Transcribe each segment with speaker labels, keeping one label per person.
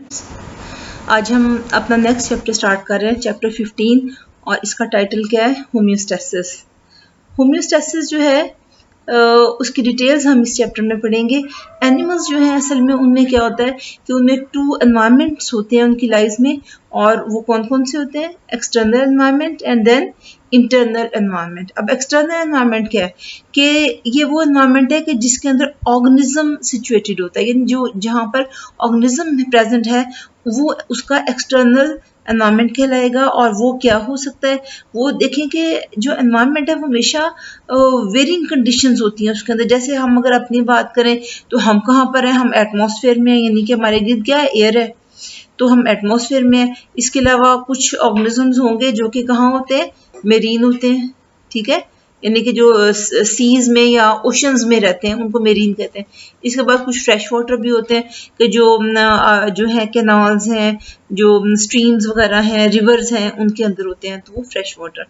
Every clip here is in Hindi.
Speaker 1: आज हम अपना नेक्स्ट चैप्टर स्टार्ट कर रहे हैं, चैप्टर 15, और इसका टाइटल क्या है? होम्योस्टेसिस। होम्योस्टेसिस जो है उसकी डिटेल्स हम इस चैप्टर में पढ़ेंगे। एनिमल्स जो हैं असल में उनमें क्या होता है कि उनमें 2 एनवायरनमेंट्स होते हैं उनकी लाइफ में, और वो कौन कौन से होते हैं? External environment and then internal environment. अब एक्सटर्नल एनवायरनमेंट क्या है कि ये वो एनवायरनमेंट है कि जिसके अंदर ऑर्गेनिज्म सिचुएटेड होता है, यानी जो जहाँ पर ऑर्गेनिज्म प्रेजेंट है वो उसका एक्सटर्नल एनवायरनमेंट कहलाएगा। और वो क्या हो सकता है? वो देखें कि जो एनवायरनमेंट है वो हमेशा वेरिंग कंडीशंस होती हैं उसके अंदर। जैसे हम अगर अपनी बात करें तो हम कहाँ पर हैं? हम एटमॉस्फेयर में हैं, यानी कि हमारे गिर्द क्या है? एयर है, तो हम एटमॉस्फेयर में हैं। इसके अलावा कुछ ऑर्गेनिजम्स होंगे जो कि कहाँ होते हैं? मेरीन होते हैं, ठीक है, यानी कि जो सीज में या ओशंस में रहते हैं उनको मेरीन कहते हैं। इसके बाद कुछ फ्रेश वाटर भी होते हैं कि जो है कैनाल्स हैं, जो स्ट्रीम्स वगैरह हैं, रिवर्स हैं, उनके अंदर होते हैं, तो वो फ्रेश वाटर।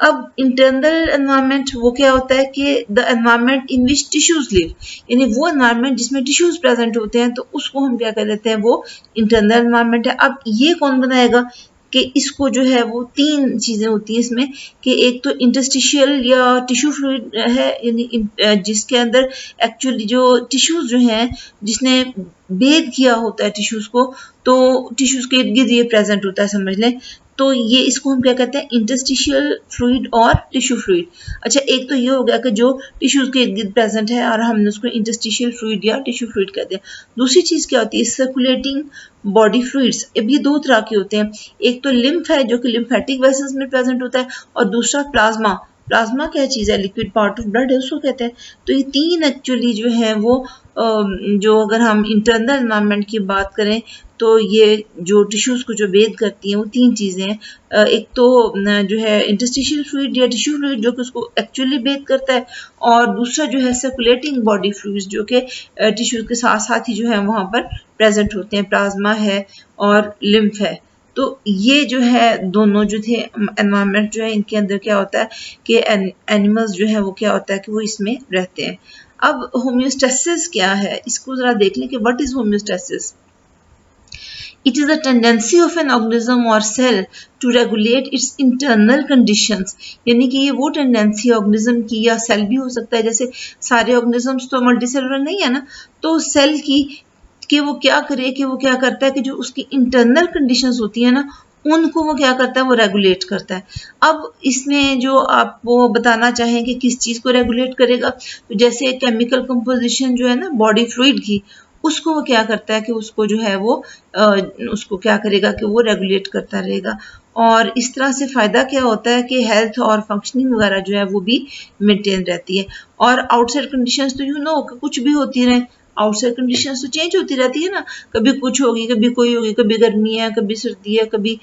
Speaker 1: अब इंटरनल एनवायरनमेंट वो क्या होता है कि the environment in which tissues live, यानी वो एनवायरनमेंट जिसमें टिश्यूज प्रेजेंट होते हैं, तो उसको हम क्या कह देते हैं? वो इंटरनल एनवायरनमेंट है। अब ये कौन बनाएगा कि इसको जो है वो 3 चीजें होती हैं इसमें, कि एक तो इंटरस्टिशियल या टिश्यू फ्लूइड है, यानी जिसके अंदर एक्चुअली जो टिश्यूज जो हैं जिसने बेद किया होता है टिश्यूज को, तो टिश्यूज के इर्द गिर्द ये प्रेजेंट होता है, समझ लें। तो ये इसको हम क्या कहते हैं? इंटरस्टिशियल फ्लूइड और टिश्यू फ्लूइड। अच्छा, एक तो ये हो गया कि जो टिश्यूज के इर्द गिर्द प्रेजेंट है और हमने उसको इंटरस्टिशियल फ्लूइड या टिश्यू फ्लूइड कहते हैं। दूसरी चीज क्या होती है? Circulating body fluids. अब ये 2 तरह के होते हैं, एक तो लिम्फ है जो कि लिम्फेटिक वेसल्स में प्रेजेंट होता है, और दूसरा प्लाज्मा। प्लाज्मा क्या चीज है? लिक्विड पार्ट ऑफ ब्लड है, उसको कहते हैं। तो ये 3 एक्चुअली जो है वो जो अगर हम इंटरनल एनवायरनमेंट की बात करें तो ये जो टिश्यूज को जो बेद करती हैं वो 3 चीजें हैं। एक तो जो है इंटरस्टिशियल फ्लूइड या टिश्यू फ्लूइड जो कि उसको एक्चुअली बेद करता है, और दूसरा जो है सर्कुलेटिंग बॉडी फ्लूइड्स जो कि टिश्यूज के साथ साथ ही जो है वहां पर प्रेजेंट होते हैं, प्लाज्मा है और लिम्फ है। तो ये जो है दोनों जो थे एनवायरनमेंट जो है इनके अंदर क्या होता है कि एनिमल्स जो है वो क्या होता है कि वो इसमें रहते हैं। अब होम्योस्टेसिस क्या है, इसको जरा देख लें कि what is homeostasis. It is the tendency of an organism or cell to regulate its internal conditions, यानी कि ये वो टेंडेंसी ऑर्गेनिज्म की या सेल भी हो सकता है, जैसे सारे ऑर्गेनिजम्स तो मल्टीसेलुलर नहीं है ना, तो सेल की कि वो क्या करे, कि वो क्या करता है कि जो उसकी इंटरनल कंडीशंस होती है ना उनको वो क्या करता है? वो रेगुलेट करता है। अब इसमें जो आप वो बताना चाहें कि किस चीज को रेगुलेट करेगा, तो जैसे केमिकल कंपोजिशन जो है ना बॉडी फ्लूइड की, उसको वो क्या करता है कि उसको जो है वो उसको क्या करेगा कि वो रेगुलेट करता रहेगा। और इस तरह से फायदा क्या होता है कि हेल्थ और फंक्शनिंग वगैरह जो है वो भी मेंटेन रहती है। और आउटसाइड कंडीशंस तो कुछ भी होती रहे, आउटसाइड कंडीशंस तो चेंज होती रहती है ना, कभी कुछ होगी, कभी कोई होगी, कभी गर्मी है, कभी सर्दी है, कभी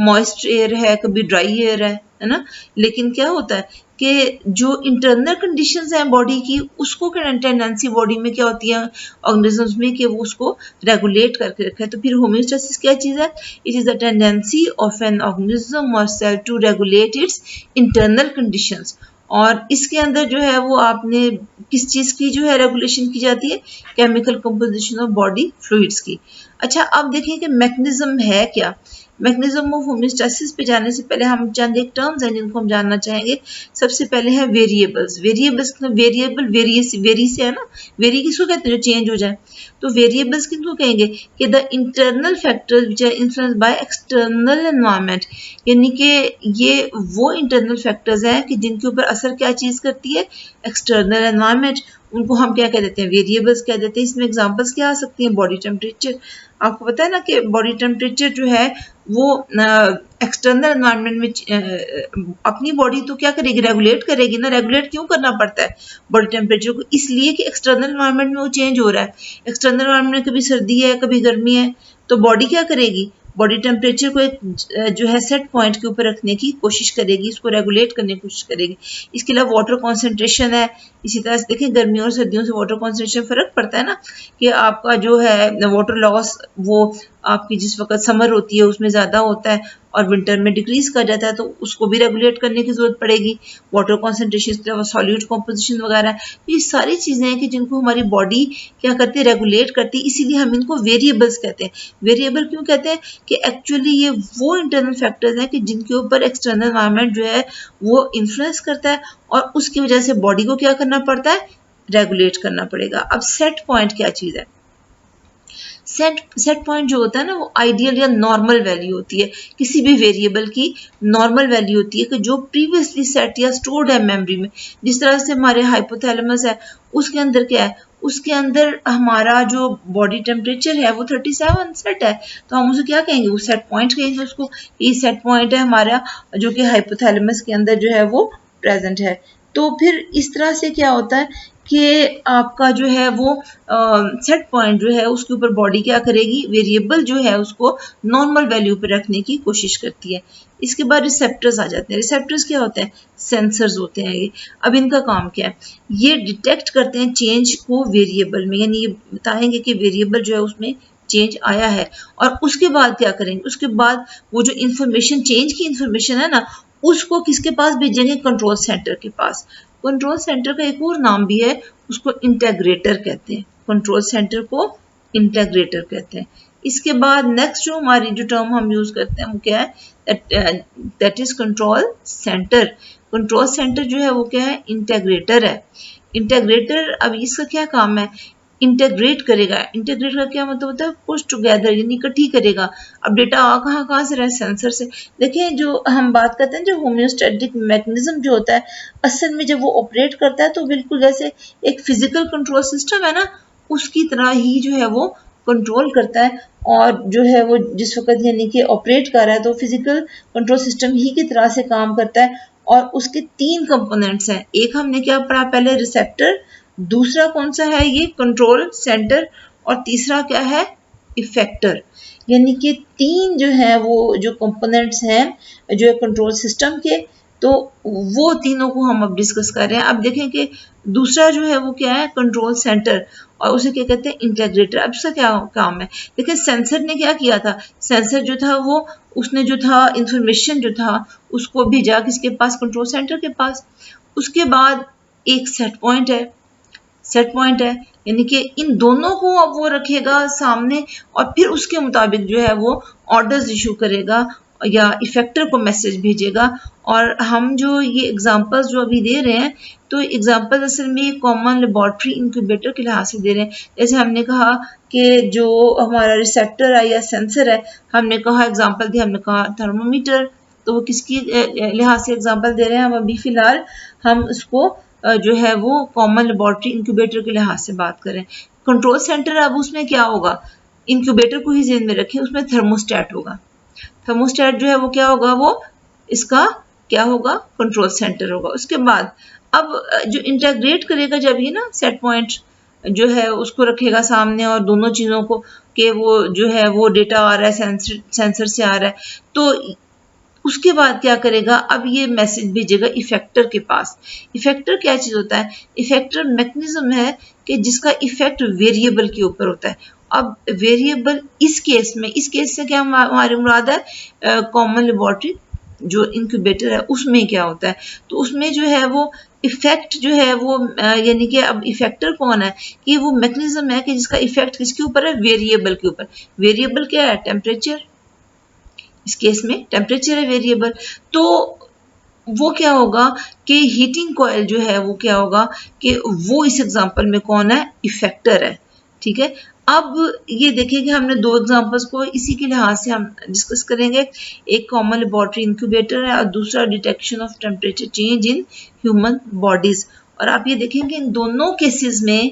Speaker 1: मॉइस्ट एयर है, कभी ड्राई एयर है ना। लेकिन क्या होता है कि जो इंटरनल कंडीशंस हैं बॉडी की, उसको टेंडेंसी बॉडी में क्या होती है ऑर्गेनिजम्स में कि वो उसको रेगुलेट करके रखा है। तो फिर होम्योस्टेसिस क्या चीज है? It is the tendency of an organism और cell to regulate its internal conditions. और इसके अंदर जो है वो आपने किस चीज की जो है रेगुलेशन की जाती है? Chemical composition of body fluids की। अच्छा, अब देखिए कि मैकेनिज्म है क्या। मैकेनिज्म ऑफ होम्योस्टेसिस पे जाने से पहले हम चंद एक टर्म्स हैं जिनको हम जानना चाहेंगे। सबसे पहले है वेरिएबल्स। वेरिएबल्स वेरिएबल वेरी से है ना, वेरी किसको कहते हैं? जो चेंज हो जाए। तो वेरिएबल्स किनको कहेंगे कि the internal factors which are influenced by external environment, यानी कि ये वो इंटरनल फैक्टर्स हैं कि जिनके ऊपर असर क्या चीज करती है? External environment. उनको हम क्या कह देते हैं? वेरिएबल्स कह देते हैं। इसमें एग्जांपल्स क्या आ सकती हैं? Body temperature. आपको पता है ना कि बॉडी टेम्परेचर जो है वो एक्सटर्नल एनवायरनमेंट में अपनी बॉडी तो क्या करेगी? रेगुलेट करेगी ना। रेगुलेट क्यों करना पड़ता है बॉडी टेम्परेचर को? इसलिए कि एक्सटर्नल एनवायरनमेंट में वो चेंज हो रहा है। एक्सटर्नल एनवायरनमेंट में कभी सर्दी है, कभी गर्मी है, तो बॉडी क्या करेगी? बॉडी टेम्परेचर को एक जो है सेट पॉइंट के ऊपर रखने की कोशिश करेगी, इसको रेगुलेट करने की कोशिश करेगी। इसके अलावा वाटर कॉन्सेंट्रेशन है, इसी तरह से देखें गर्मियों और सर्दियों से वाटर कॉन्सेंट्रेशन फर्क पड़ता है ना, कि आपका जो है वाटर लॉस वो आपकी जिस वक्त समर होती है उसमें ज़्यादा होता है और विंटर में डिक्रीज कर जाता है, तो उसको भी रेगुलेट करने की जरूरत पड़ेगी। वाटर कॉन्सेंट्रेशन के अलावा सॉल्यूट कॉम्पोजिशन वगैरह, ये सारी चीज़ें हैं कि जिनको हमारी बॉडी क्या करती है, रेगुलेट करती है। इसीलिए हम इनको वेरिएबल्स कहते हैं। वेरिएबल क्यों कहते हैं कि एक्चुअली ये वो इंटरनल फैक्टर्स हैं कि जिनके ऊपर एक्सटर्नल एनवायरनमेंट जो है वो इन्फ्लुएंस करता है और उसकी वजह से बॉडी को क्या करना पड़ता है, रेगुलेट करना पड़ेगा। अब सेट पॉइंट क्या चीज़ है? सेट पॉइंट जो होता है ना वो आइडियल या नॉर्मल वैल्यू होती है, किसी भी वेरिएबल की नॉर्मल वैल्यू होती है कि जो प्रीवियसली सेट या स्टोर्ड है मेमोरी में। जिस तरह से हमारे हाइपोथैलेमस है उसके अंदर क्या है, उसके अंदर हमारा जो बॉडी टेम्परेचर है वो 37 सेट है, तो हम उसे क्या कहेंगे, वो सेट पॉइंट कहेंगे उसको। ये सेट पॉइंट है हमारा जो कि हाइपोथैलेमस के अंदर जो है वो प्रेजेंट है। तो फिर इस तरह से क्या होता है कि आपका जो है वो सेट पॉइंट जो है उसके ऊपर बॉडी क्या करेगी, वेरिएबल जो है उसको नॉर्मल वैल्यू पे रखने की कोशिश करती है। इसके बाद रिसेप्टर्स आ जाते हैं। रिसेप्टर्स क्या होते हैं, सेंसर्स होते हैं ये। अब इनका काम क्या है, ये डिटेक्ट करते हैं चेंज को वेरिएबल में, यानी ये बताएंगे कि वेरिएबल जो है उसमें चेंज आया है और उसके बाद क्या करेंगे, उसके बाद वो जो इंफॉर्मेशन चेंज की इंफॉर्मेशन है ना उसको किसके पास भेजेंगे, कंट्रोल सेंटर के पास। कंट्रोल सेंटर का एक और नाम भी है, उसको इंटीग्रेटर कहते हैं। कंट्रोल सेंटर को इंटीग्रेटर कहते हैं। इसके बाद नेक्स्ट जो हमारी जो टर्म हम यूज करते हैं वो क्या है, that is control centre. Control centre जो है वो क्या है, इंटीग्रेटर है। इंटीग्रेटर अब इसका क्या काम है, इंटीग्रेट करेगा। इंटीग्रेट का क्या मतलब होता है, पुश टुगेदर, यानी इकट्ठी करेगा। अब डेटा कहाँ से रहा है, सेंसर से। देखिए जो हम बात करते हैं जो होम्योस्टैटिक मैकेनिज्म जो होता है, असल में जब वो ऑपरेट करता है तो बिल्कुल जैसे एक फिजिकल कंट्रोल सिस्टम है ना, उसकी तरह ही जो है वो कंट्रोल करता है। और जो है वो जिस वक्त यानी कि ऑपरेट कर रहा है तो फिजिकल कंट्रोल सिस्टम ही की तरह से काम करता है। और उसके 3 कंपोनेंट्स हैं। एक हमने क्या पढ़ा पहले, रिसेप्टर, दूसरा कौन सा है ये, कंट्रोल सेंटर, और तीसरा क्या है, इफेक्टर। यानी कि 3 जो है वो जो कंपोनेंट्स हैं जो है कंट्रोल सिस्टम के, तो वो तीनों को हम अब डिस्कस कर रहे हैं। अब देखें कि दूसरा जो है वो क्या है, कंट्रोल सेंटर, और उसे क्या कहते हैं, इंटीग्रेटर। अब इसका क्या काम है, देखिए सेंसर ने क्या किया था, सेंसर जो था वो उसने जो था इंफॉर्मेशन जो था उसको भेजा किसके पास, कंट्रोल सेंटर के पास। उसके बाद एक सेट पॉइंट है, सेट पॉइंट है यानी कि इन दोनों को अब वो रखेगा सामने और फिर उसके मुताबिक जो है वो ऑर्डर्स इशू करेगा या इफेक्टर को मैसेज भेजेगा। और हम जो ये एग्जांपल्स जो अभी दे रहे हैं तो एग्जांपल असल में कॉमन लेबोरेटरी इंक्यूबेटर के लिहाज से दे रहे हैं। जैसे हमने कहा कि जो हमारा रिसेप्टर है या सेंसर है, हमने कहा एग्जांपल दी, हमने कहा थर्मोमीटर, तो वो किसकी लिहाज से एग्जांपल दे रहे हैं हम अभी फिलहाल, हम उसको जो है वो कॉमन लेबोरेटरी इंक्यूबेटर के लिहाज से बात करें। कंट्रोल सेंटर अब उसमें क्या होगा, इंक्यूबेटर को ही ज़हन में रखें, उसमें थर्मोस्टेट होगा। थर्मोस्टेट जो है वो क्या होगा, वो इसका क्या होगा, कंट्रोल सेंटर होगा। उसके बाद अब जो इंटीग्रेट करेगा जब ये ना सेट पॉइंट जो है उसको रखेगा सामने और दोनों चीज़ों को कि वो जो है वो डेटा आ रहा है सेंसर से आ रहा है, तो उसके बाद क्या करेगा, अब ये मैसेज भेजेगा इफेक्टर के पास। इफेक्टर क्या चीज होता है, इफेक्टर मैकेनिज्म है कि जिसका इफेक्ट वेरिएबल के ऊपर होता है। अब वेरिएबल इस केस से क्या हमारी मुराद है, कॉमन लेबोरेटरी जो इंक्यूबेटर है उसमें क्या होता है, तो उसमें जो है वो इफेक्ट जो है वो यानी कि अब इफेक्टर कौन है, कि वो मैकेनिज्म है कि जिसका इफेक्ट किसके ऊपर है, वेरिएबल के ऊपर। वेरिएबल क्या है, टेम्परेचर, इस केस में टेम्परेचर है वेरिएबल। तो वो क्या होगा कि हीटिंग कॉइल जो है वो क्या होगा कि वो इस एग्जांपल में कौन है, इफेक्टर है। ठीक है, अब ये देखिए कि हमने 2 एग्जांपल्स को इसी के लिहाज से हम डिस्कस करेंगे। एक कॉमन लेबोरेटरी इंक्यूबेटर है और दूसरा detection of temperature change in human bodies. और आप ये देखेंगे इन दोनों केसेस में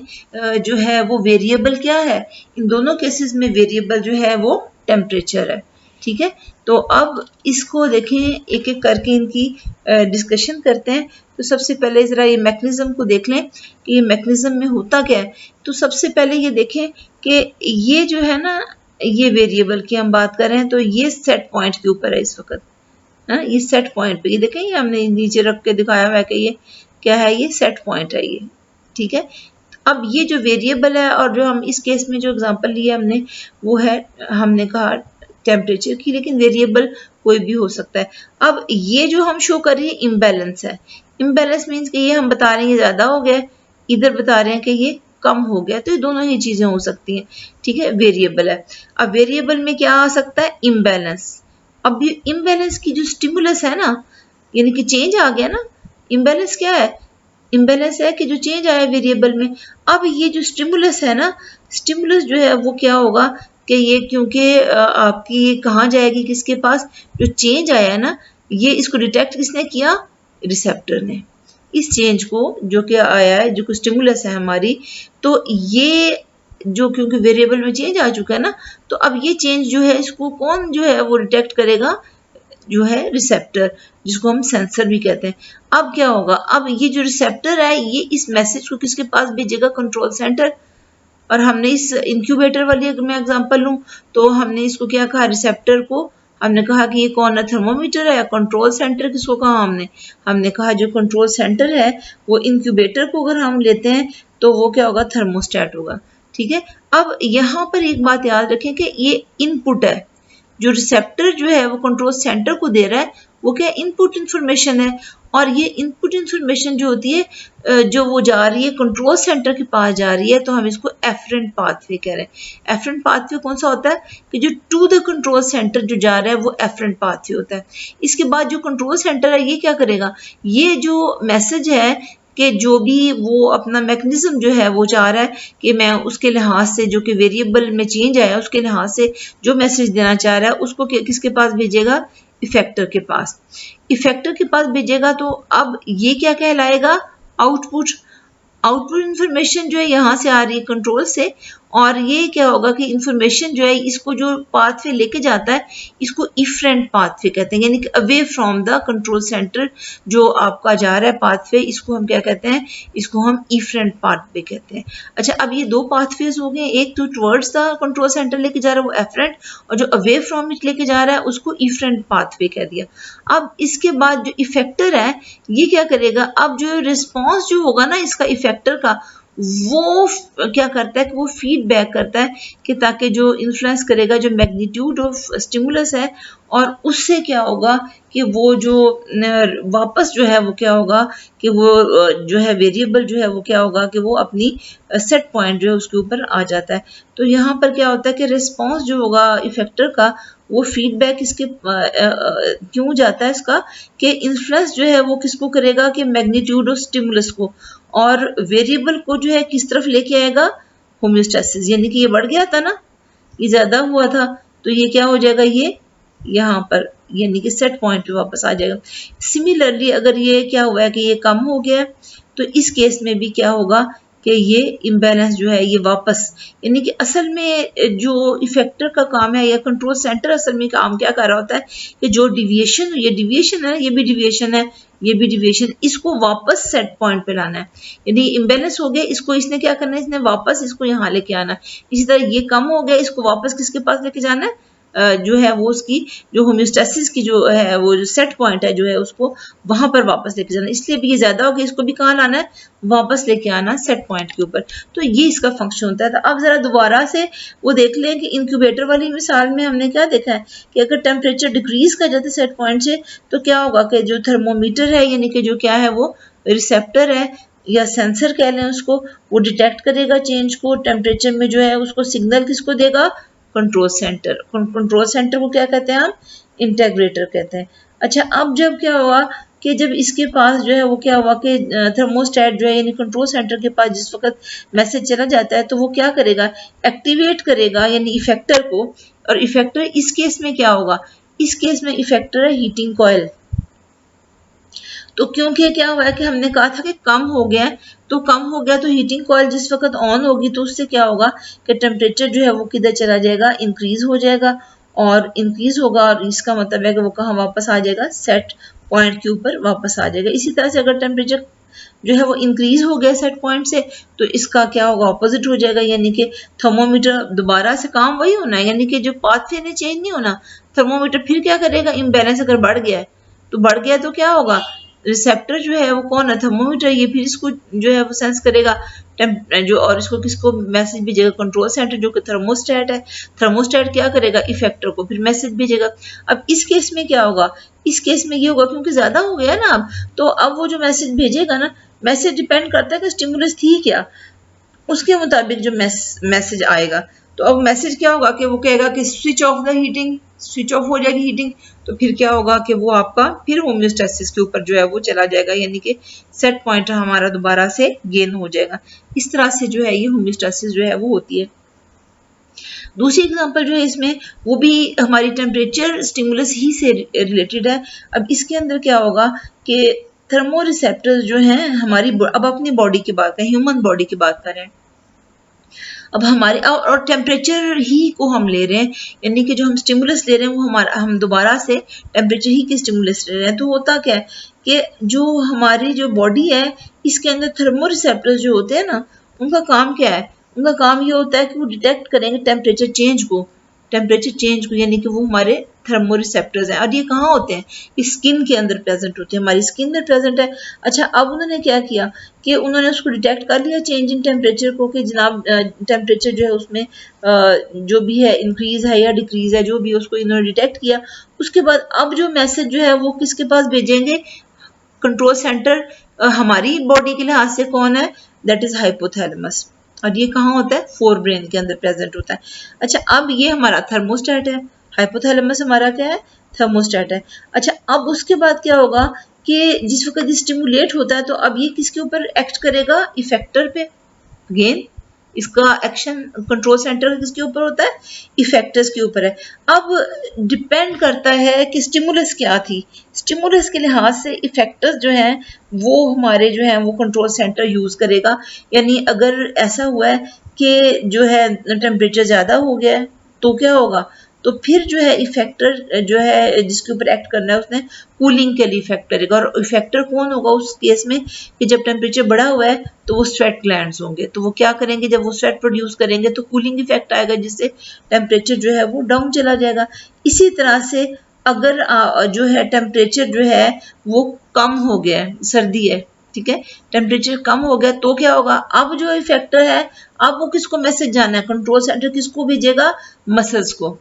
Speaker 1: जो है वो वेरिएबल क्या है, इन दोनों केसेस में वेरिएबल जो है वो टेम्परेचर है। ठीक है, तो अब इसको देखें एक एक करके इनकी डिस्कशन करते हैं। तो सबसे पहले जरा ये मैकेनिज्म को देख लें कि ये मैकेनिज्म में होता क्या है। तो सबसे पहले ये देखें कि ये जो है ना, ये वेरिएबल की हम बात कर रहे हैं, तो ये सेट पॉइंट के ऊपर है इस वक्त। ये सेट पॉइंट पे, ये देखें ये हमने नीचे रख के दिखाया हुआ है कि ये क्या है, ये सेट पॉइंट है। ये ठीक है। अब ये जो वेरिएबल है और जो हम इस केस में जो एग्जांपल लिया हमने वो है, हमने कहा टेम्परेचर की, लेकिन वेरिएबल कोई भी हो सकता है। अब ये जो हम शो कर रहे हैं इम्बैलेंस है। इम्बैलेंस मीन्स कि ये हम बता रहे हैं ये ज़्यादा हो गया, इधर बता रहे हैं कि ये कम हो गया, तो ये दोनों ही चीज़ें हो सकती हैं, ठीक है। वेरिएबल है। अब वेरिएबल में क्या आ सकता है, इम्बैलेंस। अब ये इम्बैलेंस की जो स्टिमुलस है ना, यानी कि चेंज आ गया ना, इम्बैलेंस क्या है, इम्बैलेंस है कि जो चेंज आया वेरिएबल में। अब ये जो स्टिमुलस है ना, स्टिमुलस जो है वो क्या होगा कि ये क्योंकि आपकी ये कहाँ जाएगी, किसके पास, जो चेंज आया है ना, ये इसको डिटेक्ट किसने किया, रिसेप्टर ने। इस चेंज को जो कि आया है, जो स्टिमुलस है हमारी, तो ये जो क्योंकि वेरिएबल में चेंज आ चुका है ना, तो अब ये चेंज जो है इसको कौन जो है वो डिटेक्ट करेगा, जो है रिसेप्टर, जिसको हम सेंसर भी कहते हैं। अब क्या होगा, अब ये जो रिसेप्टर है ये इस मैसेज को किसके पास भेजेगा, कंट्रोल सेंटर। और हमने इस इंक्यूबेटर वाली अगर मैं एग्जांपल लूं तो हमने इसको क्या कहा, रिसेप्टर को हमने कहा कि ये कौन है, थर्मोमीटर है। कंट्रोल सेंटर किसको कहा हमने कहा जो कंट्रोल सेंटर है वो इंक्यूबेटर को अगर हम लेते हैं तो वो क्या होगा, थर्मोस्टेट होगा, ठीक है। अब यहाँ पर एक बात याद रखें कि ये इनपुट है, जो रिसेप्टर जो है वो कंट्रोल सेंटर को दे रहा है वो क्या, इनपुट इंफॉर्मेशन है। और ये इनपुट इंफॉर्मेशन जो होती है जो वो जा रही है कंट्रोल सेंटर के पास जा रही है, तो हम इसको एफरेंट पाथवे कह रहे हैं। एफरेंट पाथवे कौन सा होता है कि जो टू द कंट्रोल सेंटर जो जा रहा है वो एफरेंट पाथवे होता है। इसके बाद जो कंट्रोल सेंटर है ये क्या करेगा, ये जो मैसेज है कि जो भी वो अपना मैकेनिज्म जो है वो चाह रहा है कि मैं उसके लिहाज से जो कि वेरिएबल में चेंज आया उसके लिहाज से जो मैसेज देना चाह रहा है उसको किसके पास भेजेगा, इफेक्टर के पास। इफेक्टर के पास भेजेगा तो अब ये क्या कहलाएगा, आउटपुट। आउटपुट इंफॉर्मेशन जो है यहाँ से आ रही है कंट्रोल से, और ये क्या होगा कि इंफॉर्मेशन जो है इसको जो पाथवे लेके जाता है इसको इफरेंट पाथवे कहते हैं, यानी कि away from the control centre जो आपका जा रहा है पाथवे, इसको हम क्या कहते हैं, इसको हम इफरेंट पाथवे कहते हैं। अच्छा, अब ये दो पाथवेज हो गए, एक तो टुवर्ड्स द कंट्रोल सेंटर लेके जा रहा है वो एफरेंट, और जो अवे फ्रॉम इट लेके जा रहा है उसको इफरेंट पाथवे कह दिया। अब इसके बाद जो इफेक्टर है ये क्या करेगा, अब जो रिस्पॉन्स जो होगा ना इसका इफेक्टर का, वो क्या करता है कि वो फीडबैक करता है कि ताकि जो इन्फ्लुएंस करेगा जो मैग्नीट्यूड ऑफ स्टिमुलस है, और उससे क्या होगा कि वो जो वापस जो है वो क्या होगा कि वो जो है वेरिएबल जो है वो क्या होगा कि वो अपनी सेट पॉइंट जो है उसके ऊपर आ जाता है। तो यहाँ पर क्या होता है कि रिस्पॉन्स जो होगा इफेक्टर का वो फीडबैक इसके क्यों जाता है इसका, कि इन्फ्लुएंस जो है वो किसको करेगा कि मैग्नीट्यूड ऑफ स्टिमुलस को, और वेरिएबल को जो है किस तरफ लेके आएगा, होम्योस्टेसिस। यानी कि ये बढ़ गया था ना, ये ज्यादा हुआ था, तो ये क्या हो जाएगा, ये यहाँ पर यानी कि सेट पॉइंट पे वापस आ जाएगा। सिमिलरली अगर ये क्या हुआ है कि ये कम हो गया तो इस केस में भी क्या होगा कि ये इम्बैलेंस जो है ये वापस, यानी कि असल में जो इफेक्टर का काम है या कंट्रोल सेंटर असल में काम क्या कर रहा होता है कि जो डिविएशन, ये डिविएशन है, ये भी डिविएशन है, ये भी डिविएशन, इसको वापस सेट पॉइंट पे लाना है। यदि इम्बैलेंस हो गया इसको इसने क्या करना है, इसने वापस इसको यहाँ लेके आना है। इसी तरह ये कम हो गया इसको वापस किसके पास लेके जाना है, जो है वो उसकी जो होम्योस्टेसिस की जो है वो जो सेट पॉइंट है जो है उसको वहां पर वापस लेके जाना। इसलिए भी ये ज्यादा हो गया, इसको भी कहाँ लाना है, वापस लेके आना सेट पॉइंट के ऊपर। तो ये इसका फंक्शन होता है। तो अब जरा दोबारा से वो देख लें कि इंक्यूबेटर वाली मिसाल में हमने क्या देखा है कि अगर टेम्परेचर डिक्रीज कर जाता है सेट पॉइंट से तो क्या होगा कि जो थर्मोमीटर है यानी कि जो क्या है वो रिसेप्टर है या सेंसर कह लें उसको, वो डिटेक्ट करेगा चेंज को टेम्परेचर में, जो है उसको सिग्नल किसको देगा, कंट्रोल सेंटर। कंट्रोल सेंटर को क्या कहते हैं हम, इंटीग्रेटर कहते हैं। अच्छा, अब जब क्या हुआ कि जब इसके पास जो है वो क्या हुआ कि थर्मोस्टेट जो है यानी कंट्रोल सेंटर के पास जिस वक्त मैसेज चला जाता है तो वो क्या करेगा, एक्टिवेट करेगा यानी इफेक्टर को। और इफेक्टर इस केस में क्या होगा, इस केस में इफेक्टर है हीटिंग कॉइल। तो क्योंकि क्या हुआ है कि हमने कहा था कि कम हो गया है, तो कम हो गया तो हीटिंग कॉइल जिस वक्त ऑन होगी तो उससे क्या होगा कि टेम्परेचर जो है वो किधर चला जाएगा, इंक्रीज हो जाएगा। और इंक्रीज होगा और इसका मतलब है कि वो कहाँ वापस आ जाएगा, सेट पॉइंट के ऊपर वापस आ जाएगा। इसी तरह से अगर टेम्परेचर जो है वो इंक्रीज हो गया सेट पॉइंट से तो इसका क्या होगा, ऑपोजिट हो जाएगा, यानी कि थर्मोमीटर दोबारा से काम वही होना है, यानी कि जो पाथवे ने चेंज नहीं होना। थर्मोमीटर फिर क्या करेगा, इम्बैलेंस अगर बढ़ गया है तो बढ़ गया तो क्या होगा, रिसेप्टर जो है वो कौन है, थर्मोमीटर, ये फिर इसको जो है वो सेंस करेगा जो, और इसको किसको मैसेज भेजेगा, कंट्रोल सेंटर जो कि थर्मोस्टेट है। थर्मोस्टेट क्या करेगा, इफेक्टर को फिर मैसेज भेजेगा। अब इस केस में क्या होगा, इस केस में ये होगा क्योंकि ज्यादा हो गया ना अब, तो अब वो जो मैसेज भेजेगा ना, मैसेज डिपेंड करता है कि स्टिमुलस थी क्या, उसके मुताबिक जो मैसेज आएगा। तो अब मैसेज क्या होगा कि वो कहेगा कि switch off the heating, switch off हो जाएगी हीटिंग, तो फिर क्या होगा कि वो आपका फिर होम्योस्टेसिस के ऊपर जो है वो चला जाएगा, यानी कि सेट पॉइंट हमारा दोबारा से गेन हो जाएगा। इस तरह से जो है ये होम्योस्टेसिस जो है वो होती है। दूसरी एग्जांपल जो है इसमें, वो भी हमारी टेम्परेचर स्टिमुलस ही से रिलेटेड है। अब इसके अंदर क्या होगा कि थर्मो रिसेप्टर्स जो हैं हमारी, अब अपनी बॉडी की बात करें, ह्यूमन बॉडी की बात करें, अब हमारे और टेम्परेचर ही को हम ले रहे हैं, यानी कि जो हम स्टिमुलस ले रहे हैं वो हमारा, हम दोबारा से टेम्परेचर ही की स्टिमुलस ले रहे हैं। तो होता क्या है कि जो हमारी जो बॉडी है इसके अंदर थर्मो रिसेप्टर्स जो होते हैं ना, उनका काम क्या है, उनका काम ये होता है कि वो डिटेक्ट करेंगे टेम्परेचर चेंज को, टेम्परेचर चेंज को, यानी कि वो हमारे थर्मो रिसेप्टर्स हैं। और ये कहाँ होते हैं, स्किन के अंदर प्रेजेंट होते हैं, हमारी स्किन में प्रेजेंट है। अच्छा, अब उन्होंने क्या किया कि उन्होंने उसको डिटेक्ट कर लिया चेंज इन टेम्परेचर को, कि जनाब टेम्परेचर जो है उसमें जो भी है इंक्रीज है या डिक्रीज है, जो भी उसको इन्होंने डिटेक्ट किया। उसके बाद अब जो मैसेज जो है वो किसके पास भेजेंगे, कंट्रोल सेंटर हमारी बॉडी के लिहाज से कौन है, दैट इज हाइपोथैलेमस। और ये कहाँ होता है, फोर ब्रेन के अंदर प्रेजेंट होता है। अच्छा, अब ये हमारा थर्मोस्टेट है, हाइपोथैलेमस हमारा क्या है, थर्मोस्टेट है। अच्छा, अब उसके बाद क्या होगा कि जिस वक्त ये स्टिमुलेट होता है तो अब ये किसके ऊपर एक्ट करेगा, इफेक्टर पे। अगेन इसका एक्शन कंट्रोल सेंटर किसके ऊपर होता है, इफेक्टर्स के ऊपर है। अब डिपेंड करता है कि स्टिमुलस क्या थी, स्टिमुलस के लिहाज से इफेक्टर्स जो हैं वो हमारे जो हैं वो कंट्रोल सेंटर यूज करेगा। यानी अगर ऐसा हुआ है कि जो है टेम्परेचर ज्यादा हो गया है तो क्या होगा, तो फिर जो है इफेक्टर जो है जिसके ऊपर एक्ट करना है उसने कूलिंग के लिए इफेक्ट करेगा। और इफेक्टर कौन होगा उस केस में कि जब टेम्परेचर बढ़ा हुआ है तो वो स्वेट ग्लैंड्स होंगे, तो वो क्या करेंगे, जब वो स्वेट प्रोड्यूस करेंगे तो कूलिंग इफेक्ट आएगा, जिससे टेम्परेचर जो है वो डाउन चला जाएगा। इसी तरह से अगर जो है टेम्परेचर जो है वो कम हो गया है, सर्दी है, ठीक है, टेम्परेचर कम हो गया तो क्या होगा, अब जो इफेक्टर है अब वो किसको मैसेज जाना है, कंट्रोल सेंटर किसको भेजेगा, मसल्स को।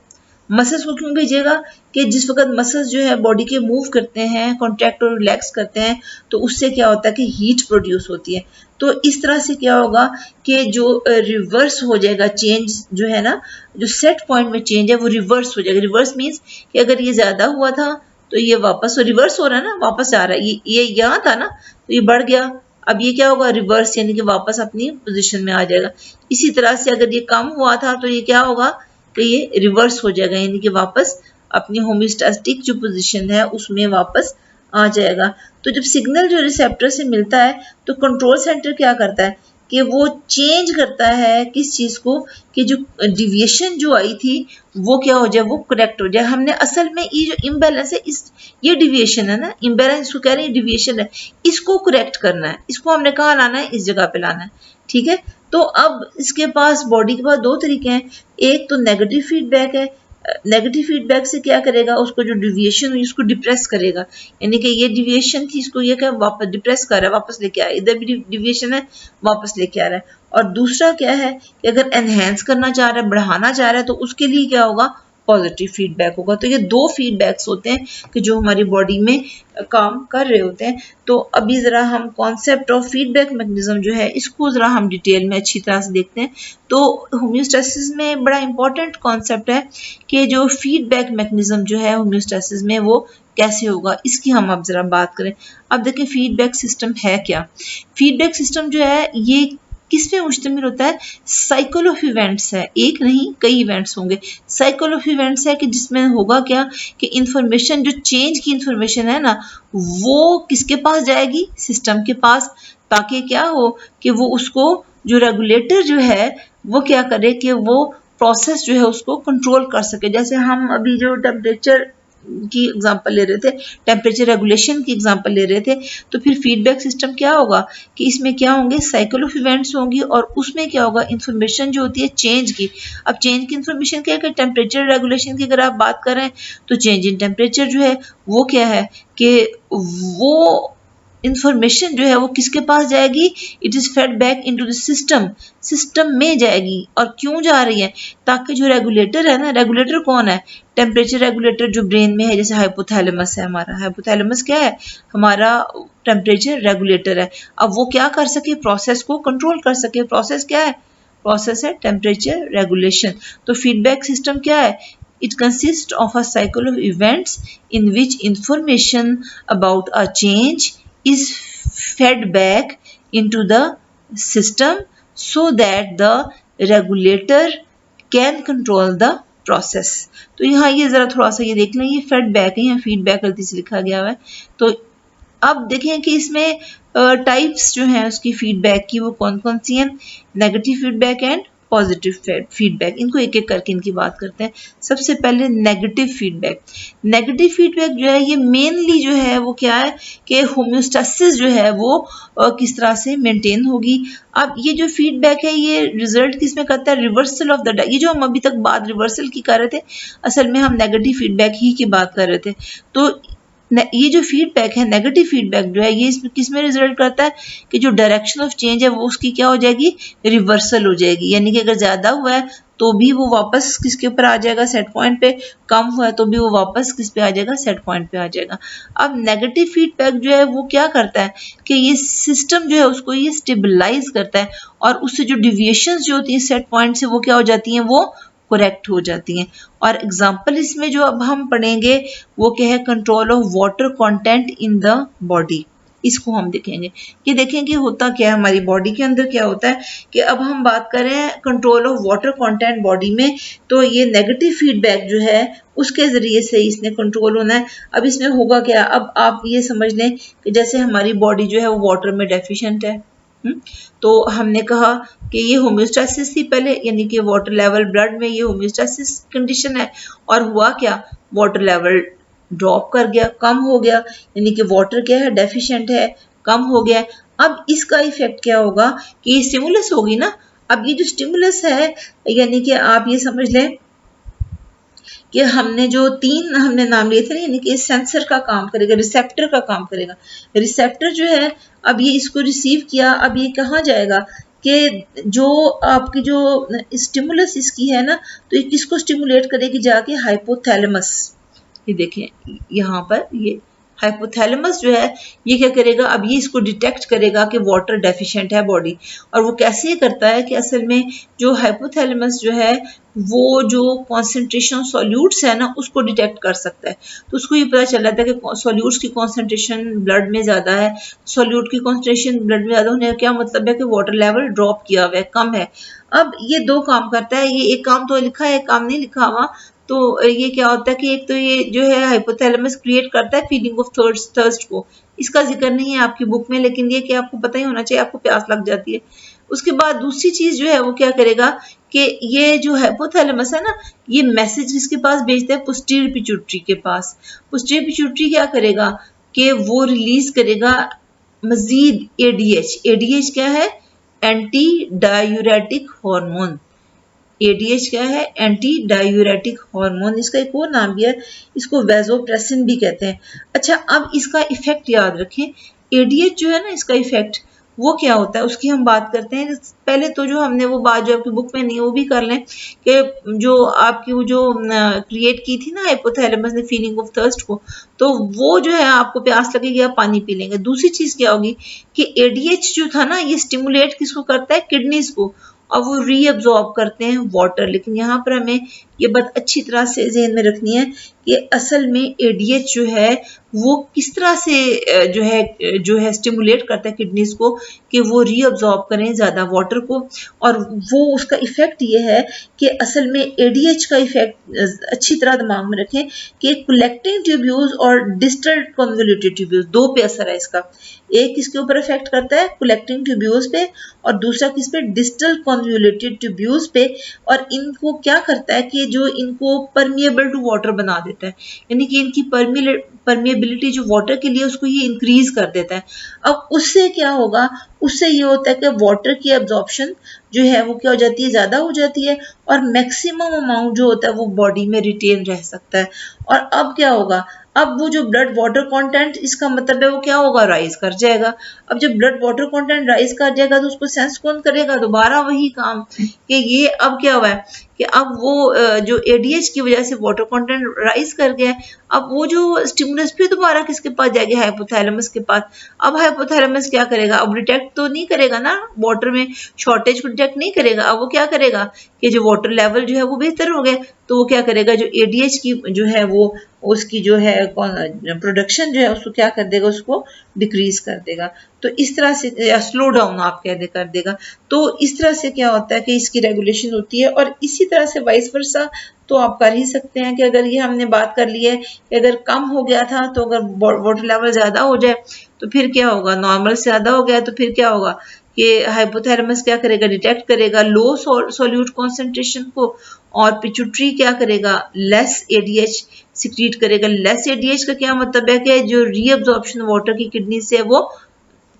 Speaker 1: मसल्स को क्यों भेजेगा कि जिस वक्त मसल्स जो है बॉडी के मूव करते हैं, कॉन्ट्रैक्ट और रिलैक्स करते हैं, तो उससे क्या होता है कि हीट प्रोड्यूस होती है। तो इस तरह से क्या होगा कि जो रिवर्स हो जाएगा चेंज जो है ना, जो सेट पॉइंट में चेंज है वो रिवर्स हो जाएगा। रिवर्स मीन्स कि अगर ये ज्यादा हुआ था तो ये वापस रिवर्स हो रहा है ना, वापस आ रहा है, ये यहाँ था ना तो ये बढ़ गया, अब ये क्या होगा, रिवर्स, यानी कि वापस अपनी पोजीशन में आ जाएगा। इसी तरह से अगर ये कम हुआ था तो ये क्या होगा कि ये रिवर्स हो जाएगा, यानी कि वापस अपनी होम्योस्टैटिक जो पोजीशन है उसमें वापस आ जाएगा। तो जब सिग्नल जो रिसेप्टर से मिलता है तो कंट्रोल सेंटर क्या करता है कि वो चेंज करता है किस चीज को, कि जो डिविएशन जो आई थी वो क्या हो जाए, वो करेक्ट हो जाए। हमने असल में ये जो इम्बैलेंस है, इस ये डिविएशन है ना, इम्बैलेंस इसको कह रहे हैं, डिविएशन है, इसको करेक्ट करना है, इसको हमने कहाँ लाना है, इस जगह पे लाना है, ठीक है। तो अब इसके पास बॉडी के पास दो तरीके हैं, एक तो नेगेटिव फीडबैक है। नेगेटिव फीडबैक से क्या करेगा, उसको जो डिविएशन हुई उसको डिप्रेस करेगा, यानी कि ये डिविएशन थी इसको ये क्या वापस डिप्रेस कर रहा है, वापस लेके आ रहा है, इधर भी डिविएशन है वापस लेके आ रहा है। और दूसरा क्या है कि अगर एनहेंस करना चाह रहा है, बढ़ाना चाह रहा है, तो उसके लिए क्या होगा, पॉजिटिव फीडबैक होगा। तो ये दो फीडबैक्स होते हैं कि जो हमारी बॉडी में काम कर रहे होते हैं। तो अभी जरा हम कॉन्सेप्ट ऑफ फीडबैक मैकेनिज्म जो है इसको जरा हम डिटेल में अच्छी तरह से देखते हैं। तो होम्योस्टैसिस में बड़ा इंपॉर्टेंट कॉन्सेप्ट है कि जो फीडबैक मैकेनिज्म जो है होम्योस्टैसिस में वो कैसे होगा, इसकी हम अब जरा बात करें। अब देखिए फीडबैक सिस्टम है क्या। फीडबैक सिस्टम जो है ये किस पे मुश्तमिल होता है, साइकिल ऑफ इवेंट्स है, एक नहीं कई इवेंट्स होंगे। साइकिल ऑफ इवेंट्स है कि जिसमें होगा क्या कि इंफॉर्मेशन जो चेंज की इंफॉर्मेशन है ना वो किसके पास जाएगी, सिस्टम के पास, ताकि क्या हो कि वो उसको जो रेगुलेटर जो है वो क्या करे कि वो प्रोसेस जो है उसको कंट्रोल कर सके। जैसे हम अभी जो टेम्परेचर की एग्जांपल ले रहे थे, टेम्परेचर रेगुलेशन की एग्जांपल ले रहे थे, तो फिर फीडबैक सिस्टम क्या होगा कि इसमें क्या होंगे, साइकिल ऑफ इवेंट्स होंगी और उसमें क्या होगा, इंफॉर्मेशन जो होती है चेंज की। अब चेंज की इंफॉर्मेशन क्या है कि टेम्परेचर रेगुलेशन की अगर आप बात करें तो चेंज इन टेम्परेचर जो है वो क्या है कि वो इंफॉर्मेशन जो है वो किसके पास जाएगी, it is fed back into the system, system में जाएगी। और क्यों जा रही है, ताकि जो रेगुलेटर है ना, रेगुलेटर कौन है, टेम्परेचर रेगुलेटर जो ब्रेन में है, जैसे हाइपोथैलेमस है हमारा, हाइपोथैलेमस क्या है, हमारा टेम्परेचर रेगुलेटर है। अब वो क्या कर सके, प्रोसेस को कंट्रोल कर सके। प्रोसेस क्या है, प्रोसेस है टेम्परेचर रेगुलेशन। तो फीडबैक सिस्टम क्या है, it consists of a cycle of events in which information about a change is fed back into the system so that the regulator can control the process। तो यहाँ ये जरा थोड़ा सा ये देख लें, ये फीडबैक है, यहाँ फीडबैक गलती से लिखा गया हुआ है। तो अब देखें कि इसमें टाइप्स जो हैं उसकी फीडबैक की वो कौन कौन सी हैं, negative feedback and positive feedback. इनको एक एक करके इनकी बात करते हैं। सबसे पहले नेगेटिव फीडबैक। नेगेटिव फीडबैक जो है ये मेनली जो है वो क्या है कि होम्योस्टेसिस जो है वो किस तरह से मेंटेन होगी। अब ये जो फीडबैक है ये रिजल्ट किस में करता है, रिवर्सल ऑफ द, ये जो हम अभी तक बात रिवर्सल की कर रहे थे, असल में हम नेगेटिव फीडबैक ही की बात कर रहे थे। तो ये जो फीडबैक है, नेगेटिव फीडबैक जो है, ये किस में रिजल्ट करता है कि जो डायरेक्शन ऑफ चेंज है वो उसकी क्या हो जाएगी, रिवर्सल हो जाएगी। यानी कि अगर ज्यादा हुआ है तो भी वो वापस किसके ऊपर आ जाएगा, सेट पॉइंट पे। कम हुआ है तो भी वो वापस किस पे आ जाएगा, सेट पॉइंट पे आ जाएगा। अब नेगेटिव फीडबैक जो है वो क्या करता है कि ये सिस्टम जो है उसको ये स्टेबलाइज करता है, और उससे जो डिविएशंस जो होती है सेट पॉइंट से वो क्या हो जाती हैं, वो करेक्ट हो जाती हैं। और एग्जाम्पल इसमें जो अब हम पढ़ेंगे वो क्या है, control of water content in the body. इसको हम देखेंगे कि देखेंगे होता क्या है हमारी बॉडी के अंदर, क्या होता है कि अब हम बात करें control of water content body में, तो ये नेगेटिव फीडबैक जो है उसके जरिए से इसने कंट्रोल होना है। अब इसमें होगा क्या, अब आप ये समझ लें कि जैसे हमारी बॉडी जो है वो वाटर में डेफिशिएंट है। तो हमने कहा कि ये होम्योस्टेसिस थी पहले, यानी कि वाटर लेवल ब्लड में ये होम्योस्टेसिस कंडीशन है, और हुआ क्या, वाटर लेवल ड्रॉप कर गया, कम हो गया, यानी कि वाटर क्या है, डेफिशिएंट है, कम हो गया। अब इसका इफेक्ट क्या होगा कि ये स्टिमुलस होगी ना। अब ये जो स्टिमुलस है, यानी कि आप ये समझ लें कि हमने जो तीन हमने नाम लिए थे ना, यानी कि सेंसर का काम करेगा, रिसेप्टर का काम करेगा। रिसेप्टर जो है अब ये इसको रिसीव किया, अब ये कहाँ जाएगा कि जो आपकी जो स्टिमुलस इसकी है ना, तो ये किसको स्टिमुलेट करेगी, जाके हाइपोथैलेमस। ये देखें यहाँ पर ये हाइपोथैलेमस जो है ये क्या करेगा, अब ये इसको डिटेक्ट करेगा कि वाटर डेफिशिएंट है बॉडी। और वो कैसे करता है कि असल में जो हाइपोथैलेमस जो है वो जो कॉन्सेंट्रेशन सॉल्यूट्स है ना उसको डिटेक्ट कर सकता है। तो उसको ये पता चल जाता है कि सॉल्यूट्स की कॉन्सेंट्रेशन ब्लड में ज़्यादा है। सॉल्यूट की कॉन्सेंट्रेशन ब्लड में ज़्यादा होने का क्या मतलब है कि वाटर लेवल ड्रॉप किया हुआ है, कम है। अब ये दो काम करता है, ये एक काम तो लिखा है, एक काम नहीं लिखा हुआ। तो ये क्या होता है कि एक तो ये जो है हाइपोथैलेमस क्रिएट करता है फीलिंग ऑफ थर्स्ट को, इसका जिक्र नहीं है आपकी बुक में, लेकिन ये कि आपको पता ही होना चाहिए, आपको प्यास लग जाती है। उसके बाद दूसरी चीज जो है वो क्या करेगा कि ये जो हाइपोथैलेमस है ना, ये मैसेज किसके पास भेजता है, पोस्टीरियर पिट्यूटरी के पास। पोस्टीरियर पिट्यूटरी क्या करेगा कि वो रिलीज करेगा मजीद एडीएच। एडीएच क्या है, एंटी डायूरेटिक हार्मोन। एडीएच क्या है, एंटी डायूरेटिक हार्मोन। इसका एक और नाम भी है, इसको वेजोप्रेसिन भी कहते हैं। अच्छा, अब इसका इफेक्ट याद रखें। एडीएच जो है ना, इसका इफेक्ट वो क्या होता है उसकी हम बात करते हैं। पहले तो जो हमने वो बात जो आपकी बुक में नहीं है वो भी कर लें कि जो आपकी वो जो क्रिएट की थी ना हाइपोथैलेमस ने फीलिंग ऑफ थर्स्ट को, तो वो जो है आपको प्यास लगेगी, आप पानी पी लेंगे। दूसरी चीज क्या होगी कि एडीएच जो था ना ये स्टिमुलेट किसको करता है, किडनीज को, और वो रीअब्जॉर्ब करते हैं वाटर। लेकिन यहाँ पर हमें ये बात अच्छी तरह से ज़हन में रखनी है कि असल में एडीएच जो है वो किस तरह से जो है स्टिमुलेट करता है किडनीज को कि वो रीअब्जॉर्ब करें ज़्यादा वाटर को। और वो उसका इफेक्ट ये है कि असल में एडीएच का इफेक्ट अच्छी तरह दिमाग में रखें कि कलेक्टिंग ट्यूब्यूल्स और डिस्टल कन्वोल्यूटेड ट्यूब्यूल्स, दो पे असर है इसका। एक किसके ऊपर इफेक्ट करता है, कलेक्टिंग ट्यूब्यूल्स पे, और दूसरा किस पे, डिस्टल कन्वोल्यूटेड ट्यूब्यूल्स पे। और इनको क्या करता है कि जो इनको परमिएबल टू वाटर बना देता है, यानी कि इनकी परमिएबिलिटी जो वाटर के लिए उसको ये इंक्रीज कर देता है। अब उससे क्या होगा, उससे ये होता है कि वाटर की एब्जॉर्प्शन जो है वो क्या हो जाती है, ज़्यादा हो जाती है और मैक्सिमम अमाउंट जो होता है वो बॉडी में रिटेन रह सकता है। और अब क्या होगा, अब वो जो ब्लड वाटर कंटेंट, इसका मतलब है वो क्या होगा, राइज कर जाएगा। अब जब ब्लड वाटर कंटेंट राइज कर जाएगा तो उसको सेंस कौन करेगा, दोबारा वही काम कि ये अब क्या हुआ है कि अब वो जो एडीएच की वजह से वाटर कंटेंट राइज कर गया, अब वो जो स्टिमुलस फिर दोबारा किसके पास जाएगी, हाइपोथैलेमस के पास। अब हाइपोथैलेमस क्या करेगा, अब डिटेक्ट तो नहीं करेगा ना, वाटर में शॉर्टेज को डिटेक्ट नहीं करेगा। अब वो क्या करेगा कि जो वाटर लेवल जो है वो बेहतर हो गया, तो वो क्या करेगा, जो एडीएच की जो है वो उसकी जो है प्रोडक्शन जो है उसको क्या कर देगा, उसको डिक्रीज कर देगा। तो इस तरह से, या स्लो डाउन आप कह दे कर देगा। तो इस तरह से क्या होता है कि इसकी रेगुलेशन होती है। और इसी तरह से वाइस वर्सा तो आप कर ही सकते हैं कि अगर ये हमने बात कर ली है कि अगर कम हो गया था, तो अगर वाटर लेवल ज़्यादा हो जाए तो फिर क्या होगा, नॉर्मल से ज़्यादा हो गया तो फिर क्या होगा कि हाइपोथैलेमस क्या करेगा, डिटेक्ट करेगा लो सॉल्यूट कॉन्सेंट्रेशन को, और पिट्यूटरी क्या करेगा, लेस एडीएच सिक्रीट करेगा। लेस एडीएच का क्या मतलब है कि जो रीअब्जॉर्प्शन वाटर की किडनी से है वो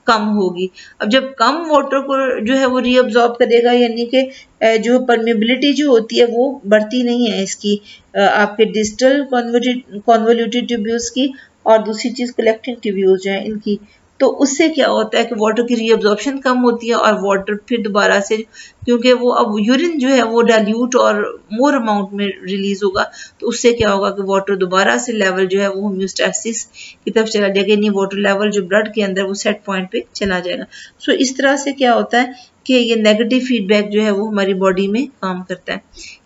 Speaker 1: कम होगी। अब जब कम वाटर को जो है वो रीअब्जॉर्ब करेगा, यानी कि जो परमेबिलिटी जो होती है वो बढ़ती नहीं है इसकी, आपके डिस्टल कॉन्वोल्यूटेड ट्यूब्यूल्स की, और दूसरी चीज कलेक्टिंग ट्यूब्यूल्स जो है इनकी। तो उससे क्या होता है कि वाटर की रीअब्जॉर्प्शन कम होती है और वाटर फिर दोबारा से, क्योंकि वो अब यूरिन जो है वो डाइल्यूट और मोर अमाउंट में रिलीज होगा, तो उससे क्या होगा कि वाटर दोबारा से लेवल जो है वो होम्योस्टैसिस की तरफ चला जाएगा, यानी वाटर लेवल जो ब्लड के अंदर वो सेट पॉइंट पे चला जाएगा। सो इस तरह से क्या होता है कि ये नेगेटिव फीडबैक जो है वो हमारी बॉडी में काम करता है।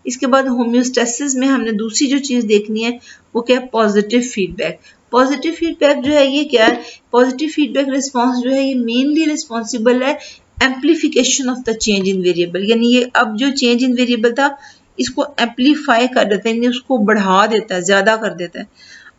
Speaker 1: इसके बाद होम्योस्टैसिस में हमने दूसरी जो चीज़ देखनी है वो क्या है, पॉजिटिव फीडबैक। पॉजिटिव फीडबैक जो है ये क्या है, पॉजिटिव फीडबैक रिस्पॉन्स जो है ये मेनली रिस्पॉन्सिबल है amplification of the change in variable, यानी ये अब जो चेंज इन वेरिएबल था इसको एम्प्लीफाई कर देता है, यानी उसको बढ़ा देता है, ज्यादा कर देता है।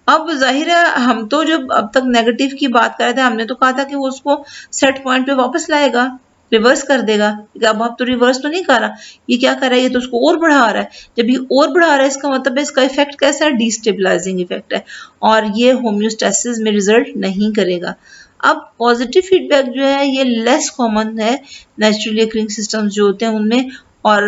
Speaker 1: अब जाहिर है हम तो जब अब तक नेगेटिव की बात कर रहे थे, हमने तो कहा था कि वो उसको सेट पॉइंट पे वापस लाएगा, रिवर्स कर देगा। अब तो रिवर्स तो नहीं कर रहा, ये क्या कर रहा है, ये तो उसको और बढ़ा रहा है। जब ये और बढ़ा रहा है इसका मतलब है इसका इफेक्ट कैसा है, डिस्टेबलाइजिंग इफेक्ट है, और ये होम्योस्टैसिस में रिजल्ट नहीं करेगा। अब पॉजिटिव फीडबैक जो है ये लेस कॉमन है नेचुरली अक्रिंग सिस्टम्स जो होते हैं उनमें, और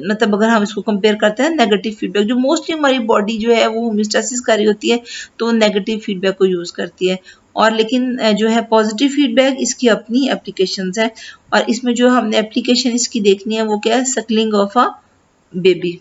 Speaker 1: मतलब अगर हम इसको कंपेयर करते हैं नेगेटिव फीडबैक, जो मोस्टली हमारी बॉडी जो है वो होम्योस्टैसिस कर रही होती है तो वो नेगेटिव फीडबैक को यूज करती है। और लेकिन जो है पॉजिटिव फीडबैक इसकी अपनी एप्लीकेशंस है, और इसमें जो हमने एप्लीकेशन इसकी देखनी है वो क्या है, सक्लिंग ऑफ अ बेबी।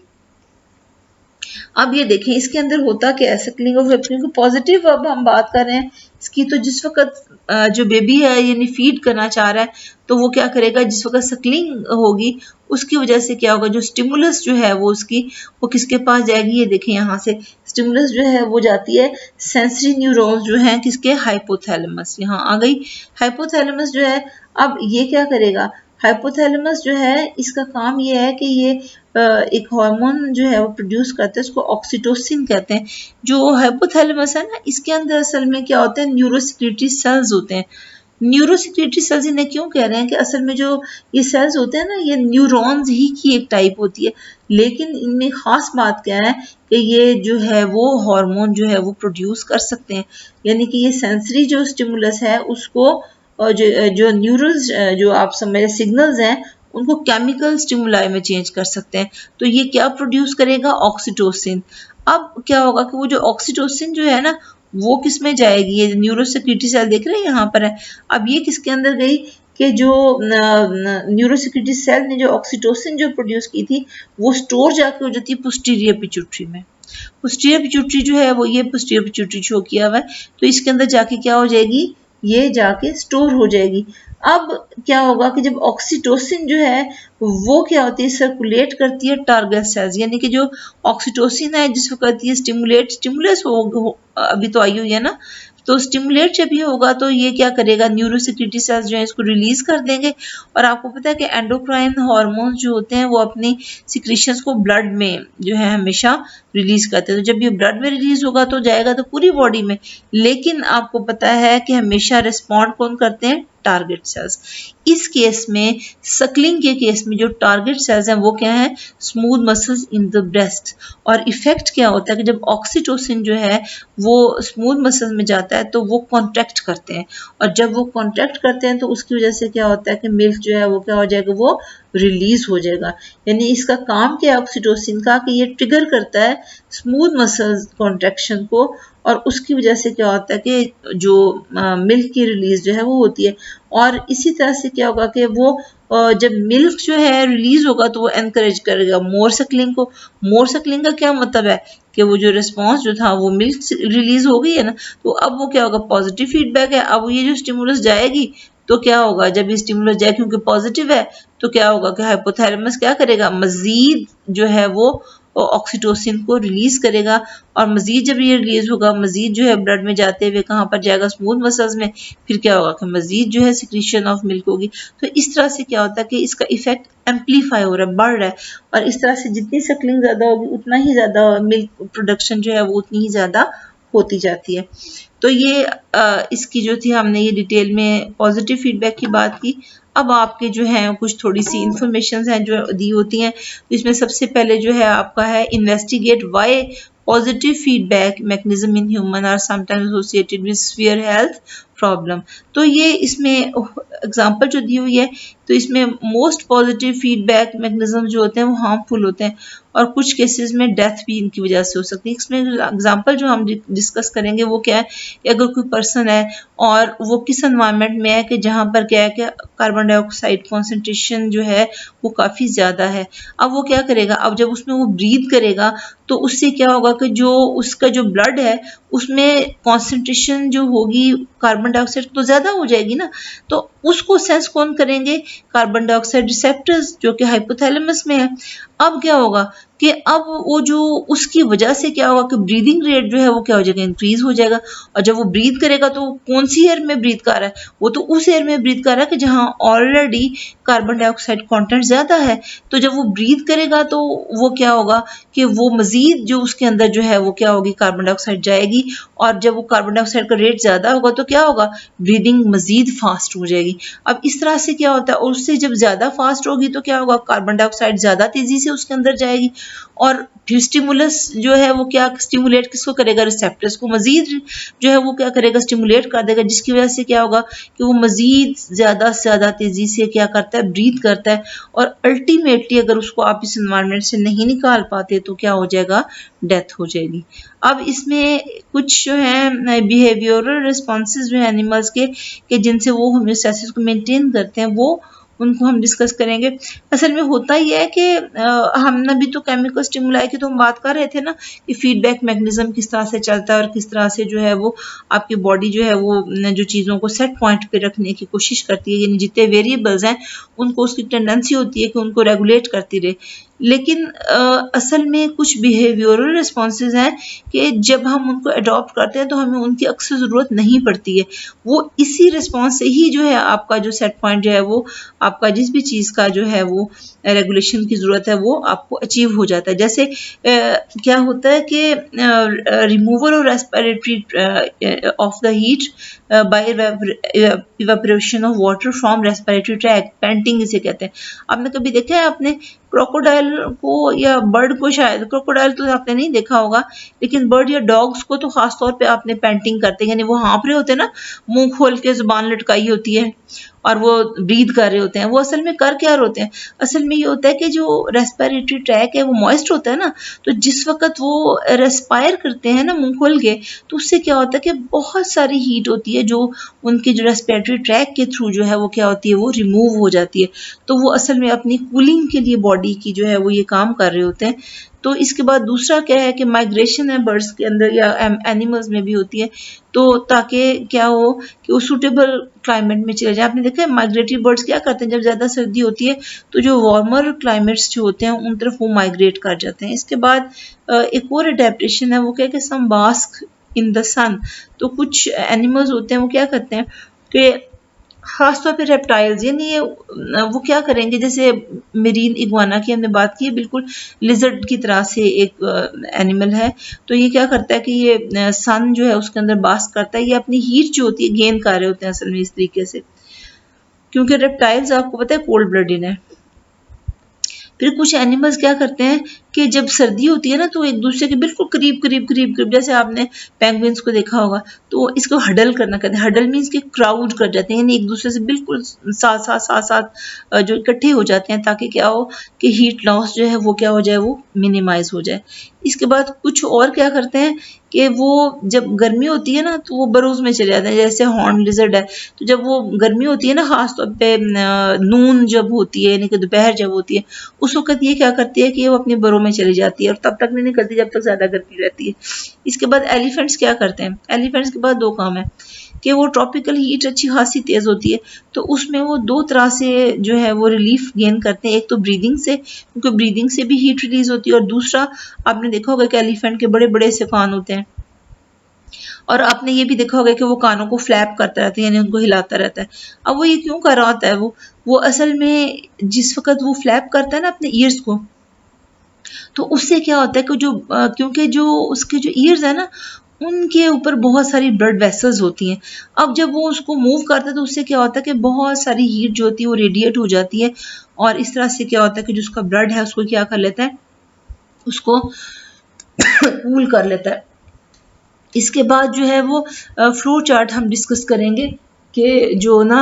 Speaker 1: अब ये देखें इसके अंदर होता क्या है, सक्लिंग ऑफ, क्योंकि पॉजिटिव अब हम बात कर रहे हैं इसकी, तो जिस वक्त जो बेबी है यानी फीड करना चाह रहा है तो वो क्या करेगा, जिस वक्त सक्लिंग होगी उसकी वजह से क्या होगा, जो स्टिमुलस जो है वो उसकी वो किसके पास जाएगी, ये देखें यहाँ से स्टिमुलस जो है वो जाती है सेंसरी न्यूरॉन्स जो है किसके, हाइपोथैलेमस, यहाँ आ गई हाइपोथैलेमस जो है। अब ये क्या करेगा, हाइपोथैलेमस जो है इसका काम ये है कि ये एक हार्मोन जो है वो प्रोड्यूस करता है, उसको ऑक्सीटोसिन कहते हैं। जो हाइपोथैलेमस है ना, इसके अंदर असल में क्या होते हैं, न्यूरोसिक्रेटरी सेल्स होते हैं। न्यूरोसिक्रेटरी सेल्स इन्हें क्यों कह रहे हैं कि असल में जो ये सेल्स होते हैं ना, ये न्यूरॉन्स ही की एक टाइप होती है, लेकिन इनमें खास बात क्या है कि ये जो है वो हार्मोन जो है वो प्रोड्यूस कर सकते हैं, यानी कि ये सेंसरी जो स्टिमुलस है उसको, और जो न्यूरल्स जो आप समझ सिग्नल्स हैं उनको केमिकल स्टिमुलाई में चेंज कर सकते हैं। तो ये क्या प्रोड्यूस करेगा, ऑक्सीटोसिन। अब क्या होगा कि वो जो ऑक्सीटोसिन जो है ना वो किस में जाएगी, ये न्यूरोसिक्रेटरी सेल देख रहे हैं यहाँ पर है, अब ये किसके अंदर गई कि जो न्यूरोसिक्रेटरी सेल ने जो ऑक्सीटोसिन जो प्रोड्यूस की थी वो स्टोर जाके हो जाती है पोस्टीरियर पिट्यूटरी में। पोस्टीरियर पिट्यूटरी जो है वो ये पोस्टीरियर पिट्यूटरी शो किया हुआ है, तो इसके अंदर जाके क्या हो जाएगी, ये जाके स्टोर हो जाएगी। अब क्या होगा कि जब ऑक्सीटोसिन जो है वो क्या होती है, सर्कुलेट करती है टारगेट सेल्स, यानी कि जो ऑक्सीटोसिन है जिसको कहती है स्टिमुलस हो अभी तो आई हुई है ना, तो स्टिमुलेट जब ये होगा तो ये क्या करेगा, न्यूरोसिक्रेटरी सेल्स जो है इसको रिलीज कर देंगे। और आपको पता है कि एंडोक्राइन हार्मोन्स जो होते हैं वो अपनी सिक्रीशंस को ब्लड में जो है हमेशा रिलीज करते हैं, तो जब ये ब्लड में रिलीज होगा तो जाएगा तो पूरी बॉडी में, लेकिन आपको पता है कि हमेशा रिस्पॉन्ड कौन करते हैं, टारगेट सेल्स। इस केस में सकलिंग के केस में जो टारगेट सेल्स हैं वो क्या है, smooth muscles in the breast. और इफेक्ट क्या होता है कि जब ऑक्सीटोसिन जो है वो स्मूथ मसल्स में जाता है तो वो कॉन्ट्रैक्ट करते हैं, और जब वो कॉन्ट्रैक्ट करते हैं तो उसकी वजह से क्या होता है कि मिल्क जो है वो क्या हो जाएगा, वो रिलीज हो जाएगा। यानी इसका काम क्या है ऑक्सीटोसिन का, कि ये ट्रिगर करता है स्मूथ मसल्स कॉन्ट्रैक्शन को, और उसकी वजह से क्या होता है कि जो मिल्क की रिलीज जो है वो होती है। और इसी तरह से क्या होगा कि वो जब मिल्क जो है रिलीज होगा तो वो एनकरेज करेगा मोर सकलिंग को। मोर सकलिंग का क्या मतलब है कि वो जो रिस्पॉन्स जो था वो मिल्क रिलीज हो गई है ना, तो अब वो क्या होगा, पॉजिटिव फीडबैक है। अब ये जो स्टिमुलस जाएगी तो क्या होगा, जब ये स्टिमुलस जाए क्योंकि पॉजिटिव है तो क्या होगा कि हाइपोथैलेमस क्या करेगा, मजीद जो है वो ऑक्सीटोसिन को रिलीज करेगा, और मजीद जब ये रिलीज होगा मजीद जो है ब्लड में जाते हुए कहाँ पर जाएगा, स्मूथ मसल्स में। फिर क्या होगा कि मजीद जो है सिक्रीशन ऑफ मिल्क होगी। तो इस तरह से क्या होता है कि इसका इफेक्ट एम्पलीफाई हो रहा है, बढ़ रहा है, और इस तरह से जितनी सकलिंग ज्यादा होगी उतना ही ज्यादा मिल्क प्रोडक्शन जो है वो उतनी ही ज्यादा होती जाती है। तो ये इसकी जो थी हमने ये डिटेल में पॉजिटिव फीडबैक की बात की। अब आपके जो है कुछ थोड़ी सी इंफॉर्मेशन हैं जो दी होती हैं, तो इसमें सबसे पहले जो है आपका है investigate why positive feedback mechanism in human are sometimes associated with severe health problem. तो ये इसमें एग्जांपल जो दी हुई है, तो इसमें मोस्ट पॉजिटिव फीडबैक मैकेनिज्म जो होते हैं वो हार्मफुल होते हैं, और कुछ केसेस में डेथ भी इनकी वजह से हो सकती है। इसमें एग्जांपल जो हम डिस्कस करेंगे वो क्या है कि अगर कोई पर्सन है और वो किस एनवायरनमेंट में है कि जहाँ पर क्या है कि कार्बन डाइऑक्साइड कॉन्सेंट्रेशन जो है वो काफ़ी ज़्यादा है। अब वो क्या करेगा, अब जब उसमें वो ब्रीथ करेगा तो उससे क्या होगा कि जो उसका जो ब्लड है उसमें कॉन्सेंट्रेशन जो होगी कार्बन डाइऑक्साइड तो ज़्यादा हो जाएगी ना, तो उसको सेंस कौन करेंगे, कार्बन डाइऑक्साइड रिसेप्टर्स जो कि हाइपोथैलेमस में है। अब क्या होगा कि अब वो जो उसकी वजह से क्या होगा कि ब्रीदिंग रेट जो है वो क्या हो जाएगा, इंक्रीज हो जाएगा। और जब वो ब्रीथ करेगा तो कौन सी एयर में ब्रीथ कर रहा है, वो तो उस एयर में ब्रीथ कर रहा है कि जहाँ ऑलरेडी कार्बन डाइऑक्साइड कंटेंट ज्यादा है। तो जब वो ब्रीथ करेगा तो वो क्या होगा कि वो मजीद जो उसके अंदर जो है वो क्या होगी, कार्बन डाइऑक्साइड जाएगी, और जब वो कार्बन डाइऑक्साइड का रेट ज्यादा होगा तो क्या होगा, ब्रीदिंग मजीद फास्ट हो जाएगी। अब इस तरह से क्या होता है, और उससे जब ज्यादा फास्ट होगी तो क्या होगा, कार्बन डाइऑक्साइड ज्यादा तेजी से उसके अंदर जाएगी, और फिर स्टिमुलस जो है वो क्या स्टिमुलेट किसको करेगा, रिसेप्टर्स को मजीद जो है वो क्या करेगा, स्टिमुलेट कर देगा, जिसकी वजह से क्या होगा कि वो मजीद ज्यादा से ज्यादा तेजी से क्या करता है, ब्रीथ करता है, और अल्टीमेटली अगर उसको आप इस एनवायरनमेंट से नहीं निकाल पाते तो क्या हो जाएगा, डेथ हो जाएगी। अब इसमें कुछ जो है बिहेवियरल रिस्पॉन्सेज जो है एनिमल्स के जिनसे वो होम्योस्टैसिस को मेंटेन करते हैं, वो उनको हम डिस्कस करेंगे। असल में होता ही है कि हमने भी तो केमिकल स्टिमुलाई की तो हम बात कर रहे थे ना कि फीडबैक मैकेनिज्म किस तरह से चलता है और किस तरह से जो है वो आपकी बॉडी जो है वो जो चीज़ों को सेट पॉइंट पे रखने की कोशिश करती है, यानी जितने वेरिएबल्स हैं उनको उसकी टेंडेंसी होती है कि उनको रेगुलेट करती रहे। लेकिन असल में कुछ बिहेवियरल रिस्पॉन्सेज हैं कि जब हम उनको अडॉप्ट करते हैं तो हमें उनकी अक्सर ज़रूरत नहीं पड़ती है। वो इसी रिस्पॉन्स से ही जो है आपका जो सेट पॉइंट जो है वो आपका जिस भी चीज़ का जो है वो रेगुलेशन की ज़रूरत है वो आपको अचीव हो जाता है। जैसे क्या होता है कि रिमूवल और respiratory of the heat bye evaporation of water from respiratory tract, painting इसे कहते हैं। आपने कभी देखा है आपने क्रोकोडाइल को या बर्ड को, शायद क्रोकोडाइल तो आपने नहीं देखा होगा, लेकिन बर्ड या डॉग्स को तो खास तौर पे आपने पेंटिंग करते हैं, यानी वो हाँफ रहे होते हैं ना, मुंह खोल के जुबान लटकाई होती है और वो ब्रीथ कर रहे होते हैं। वो असल में कर क्या रहे होते हैं, असल में ये होता है कि जो रेस्पिरेटरी ट्रैक है वो मॉइस्ट होता है ना, तो जिस वक्त वो रेस्पायर करते हैं ना मुंह खोल के, तो उससे क्या होता है कि बहुत सारी हीट होती है जो उनके जो रेस्पिरेटरी ट्रैक के थ्रू जो है वो क्या होती है, वो रिमूव हो जाती है। तो वो असल में अपनी कूलिंग के लिए बॉडी की जो है वो ये काम कर रहे होते हैं। तो इसके बाद दूसरा क्या है कि माइग्रेशन है बर्ड्स के अंदर या एनिमल्स में भी होती है, तो ताकि क्या हो कि वो सूटेबल क्लाइमेट में चले जाए। आपने देखा है माइग्रेटरी बर्ड्स क्या करते हैं, जब ज़्यादा सर्दी होती है तो जो वार्मर क्लाइमेट्स जो होते हैं उन तरफ वो माइग्रेट कर जाते हैं। इसके बाद एक और अडेप्टेशन है, वो क्या है कि सम बास्क इन द सन। तो कुछ एनिमल्स होते हैं वो क्या करते हैं कि खासतौर पे रेप्टाइल्स, यानी ये वो क्या करेंगे, जैसे मेरीन इग्वाना की हमने बात की है, बिल्कुल लिजर्ड की तरह से एक एनिमल है। तो ये क्या करता है कि ये सन जो है उसके अंदर बास करता है, ये अपनी हीट जो होती है गेन कर रहे होते हैं असल में इस तरीके से। क्योंकि रेप्टाइल्स आपको पता है कोल्ड ब्लडेड है। फिर कुछ एनिमल्स क्या करते हैं कि जब सर्दी होती है ना तो एक दूसरे के बिल्कुल करीब करीब करीब करीब, जैसे आपने पेंगुइन्स को देखा होगा, तो इसको हडल करना कहते हैं। हडल मीन्स कि क्राउड कर जाते हैं, यानी एक दूसरे से बिल्कुल साथ साथ साथ साथ जो इकट्ठे हो जाते हैं, ताकि क्या हो कि हीट लॉस जो है वो क्या हो जाए, वो मिनिमाइज हो जाए। इसके बाद कुछ और क्या करते हैं कि वो जब गर्मी होती है ना तो वो बरोज में चले जाते हैं, जैसे हॉर्न लिजर्ड है, तो जब वो गर्मी होती है ना खास तौर पे नून जब होती है यानी कि दोपहर जब होती है, उस वक्त ये क्या करती है कि वो अपने बरों में चली जाती है और तब तक नहीं निकलती जब तक ज्यादा गर्मी रहती है। इसके बाद एलिफेंट्स क्या करते हैं, एलिफेंट्स के बाद दो काम है कि वो ट्रॉपिकल हीट अच्छी खासी तेज होती है, तो उसमें वो दो तरह से जो है वो रिलीफ गेन करते हैं। एक तो ब्रीदिंग से, क्योंकि ब्रीदिंग से भी हीट रिलीज होती है, और दूसरा आपने देखा होगा कि एलिफेंट के बड़े बड़े से कान होते हैं, और आपने ये भी देखा होगा कि वो कानों को फ्लैप करता रहता है, यानी उनको हिलाता रहता है। अब वो ये क्यों कर रहा होता है, वो असल में जिस वक्त वो फ्लैप करता है ना अपने ईयर्स को, तो उससे क्या होता है कि क्योंकि जो उसके जो ईयर्स है ना उनके ऊपर बहुत सारी ब्लड वेसल्स होती हैं। अब जब वो उसको मूव करता है तो उससे क्या होता है कि बहुत सारी हीट जो होती है वो रेडिएट हो जाती है, और इस तरह से क्या होता है कि जो उसका ब्लड है उसको क्या कर लेता है, उसको कूल कर लेता है। इसके बाद जो है वो फ्लो चार्ट हम डिस्कस करेंगे कि जो ना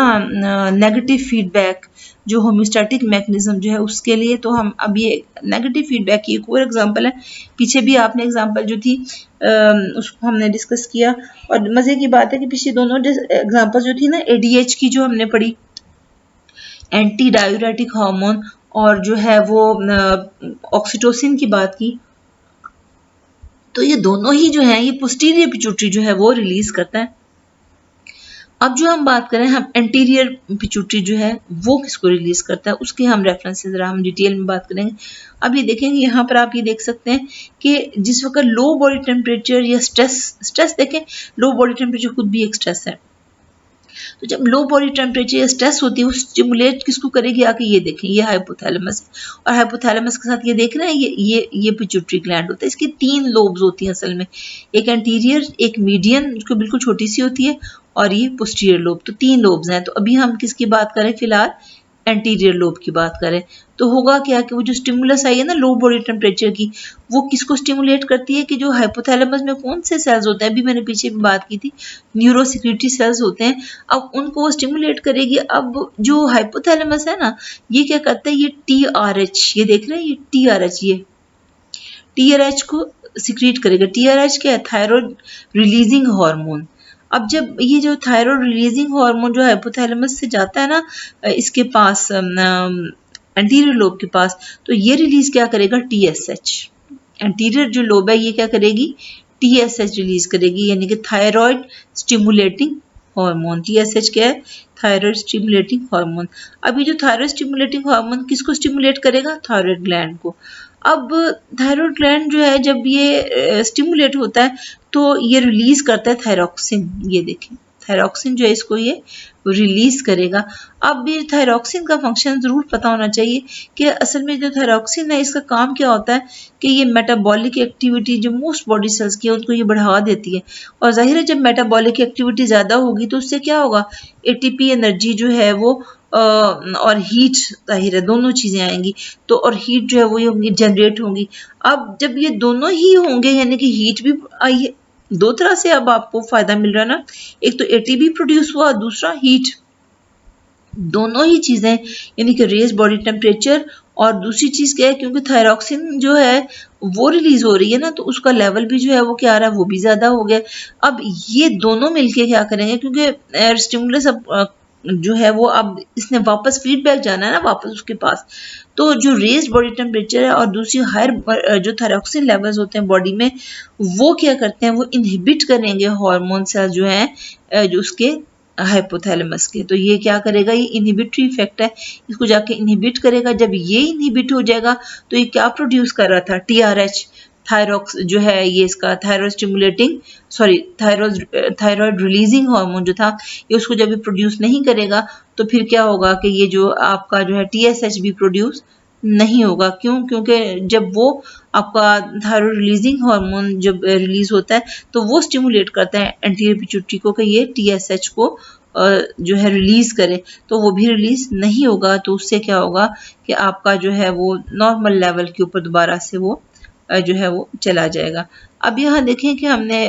Speaker 1: नेगेटिव फीडबैक, जो होम्योस्टैटिक मैकेनिज्म जो है उसके लिए, तो हम अब ये नेगेटिव फीडबैक की एक और एग्जांपल है, पीछे भी आपने एग्जांपल जो थी उसको हमने डिस्कस किया। और मजे की बात है कि पिछली दोनों एग्जांपल जो थी ना एडीएच की जो हमने पढ़ी, एंटी डायूरेटिक हार्मोन, और जो है वो ऑक्सीटोसिन की बात की, तो ये दोनों ही जो है ये पोस्टीरियर पिट्यूटरी जो है वो रिलीज करता है। अब जो हम बात करें, हम एंटीरियर पिट्यूटरी जो है वो किसको रिलीज करता है, उसके हम रेफरेंसेस जरा हम डिटेल में बात करेंगे। अब ये देखेंगे यहाँ पर आप ये देख सकते हैं कि जिस वक्त लो बॉडी टेम्परेचर या स्ट्रेस देखें, लो बॉडी टेम्परेचर खुद भी एक स्ट्रेस है, तो जब लो बॉडी टेम्परेचर या स्ट्रेस होती है वो स्टिमुलेट किसको करेगी, आके ये देखें ये हाइपोथैलेमस है, और हाइपोथैलेमस के साथ ये देख रहे हैं ये पिट्यूटरी ग्लैंड होता है। इसकी 3 लोब्स होती हैं असल में, एक एंटीरियर, एक मीडियन जो बिल्कुल छोटी सी होती है, और ये पोस्टीरियर लोब, तो 3 लोब्स हैं। तो अभी हम किसकी बात करें, फिलहाल एंटीरियर लोब की बात करें, तो होगा क्या कि वो जो स्टिमुलस आई है ना लो बॉडी टेम्परेचर की, वो किसको स्टिमुलेट करती है कि जो हाइपोथैलेमस में कौन से सेल्स होते हैं, अभी मैंने पीछे भी बात की थी, न्यूरोसिक्रेटरी सेल्स होते हैं, अब उनको वो स्टिमुलेट करेगी। अब जो हाइपोथैलेमस है ना ये क्या करता है, ये TRH, ये देख रहे हैं ये TRH, ये TRH को सिक्रीट करेगा। TRH क्या है, थायराइड रिलीजिंग हार्मोन। अब जब ये जो थायराइड रिलीजिंग हार्मोन जो हाइपोथैलेमस से जाता है ना इसके पास एंटीरियर लोब के पास, तो ये रिलीज क्या करेगा, TSH। एंटीरियर जो लोब है ये क्या करेगी, TSH रिलीज करेगी, यानी कि थायराइड स्टिमुलेटिंग हार्मोन। TSH क्या है, थायराइड स्टिमुलेटिंग हार्मोन। अभी जो थायराइड स्टिमुलेटिंग हार्मोन किसको स्टिमुलेट करेगा, थायराइड ग्लैंड को। अब थायराइड ग्लैंड जो है जब ये स्टिमुलेट होता है तो ये रिलीज करता है थायरॉक्सिन, ये देखें थायरॉक्सिन जो है इसको ये रिलीज करेगा। अब ये थायरॉक्सिन का फंक्शन जरूर पता होना चाहिए कि असल में जो थायरॉक्सिन है इसका काम क्या होता है कि ये मेटाबॉलिक एक्टिविटी जो मोस्ट बॉडी सेल्स की है उनको ये बढ़ा देती है, और जाहिर है जब मेटाबॉलिक एक्टिविटी ज्यादा होगी तो उससे क्या होगा, ATP एनर्जी जो है वो और हीट, जाहिर है दोनों चीजें आएंगी, तो और हीट जो है वो होंगी जनरेट होंगी। अब जब ये दोनों ही होंगे यानी कि हीट भी आई है, दो तरह से अब आपको फायदा मिल रहा है ना, एक तो ATP प्रोड्यूस हुआ, दूसरा हीट, दोनों ही चीजें यानी कि रेज बॉडी टेम्परेचर, और दूसरी चीज क्या है क्योंकि थायरॉक्सिन जो है वो रिलीज हो रही है ना तो उसका लेवल भी जो है वो क्या आ रहा है, वो भी ज्यादा हो गया। अब ये दोनों मिलके क्या करेंगे, क्योंकि स्टिमुलस अब जो है वो अब इसने वापस फीडबैक जाना है ना वापस उसके पास, तो जो रेज बॉडी टेम्परेचर है और दूसरी हायर जो थायरॉक्सिन लेवल्स होते हैं बॉडी में, वो क्या करते हैं, वो इनहिबिट करेंगे हार्मोन सेल जो है जो उसके हाइपोथैलेमस के, तो ये क्या करेगा, ये इनहिबिटरी इफेक्ट है, इसको जाके इनहिबिट करेगा। जब ये इनहिबिट हो जाएगा तो ये क्या प्रोड्यूस कर रहा था, TRH, थायरॉक्स जो है ये इसका thyroid stimulating thyroid releasing hormone जो था, ये उसको जब ये प्रोड्यूस नहीं करेगा तो फिर क्या होगा कि ये जो आपका जो है TSH भी प्रोड्यूस नहीं होगा। क्यों, क्योंकि जब वो आपका थायराइड रिलीजिंग हार्मोन जब रिलीज होता है तो वो स्टिमुलेट करता है एंटीरियर पिट्यूटरी को कि ये TSH को जो है रिलीज करे, तो वो भी रिलीज नहीं होगा। तो उससे क्या होगा कि आपका जो है वो नॉर्मल लेवल के ऊपर दोबारा से वो जो है वो चला जाएगा। अब यहाँ देखें कि हमने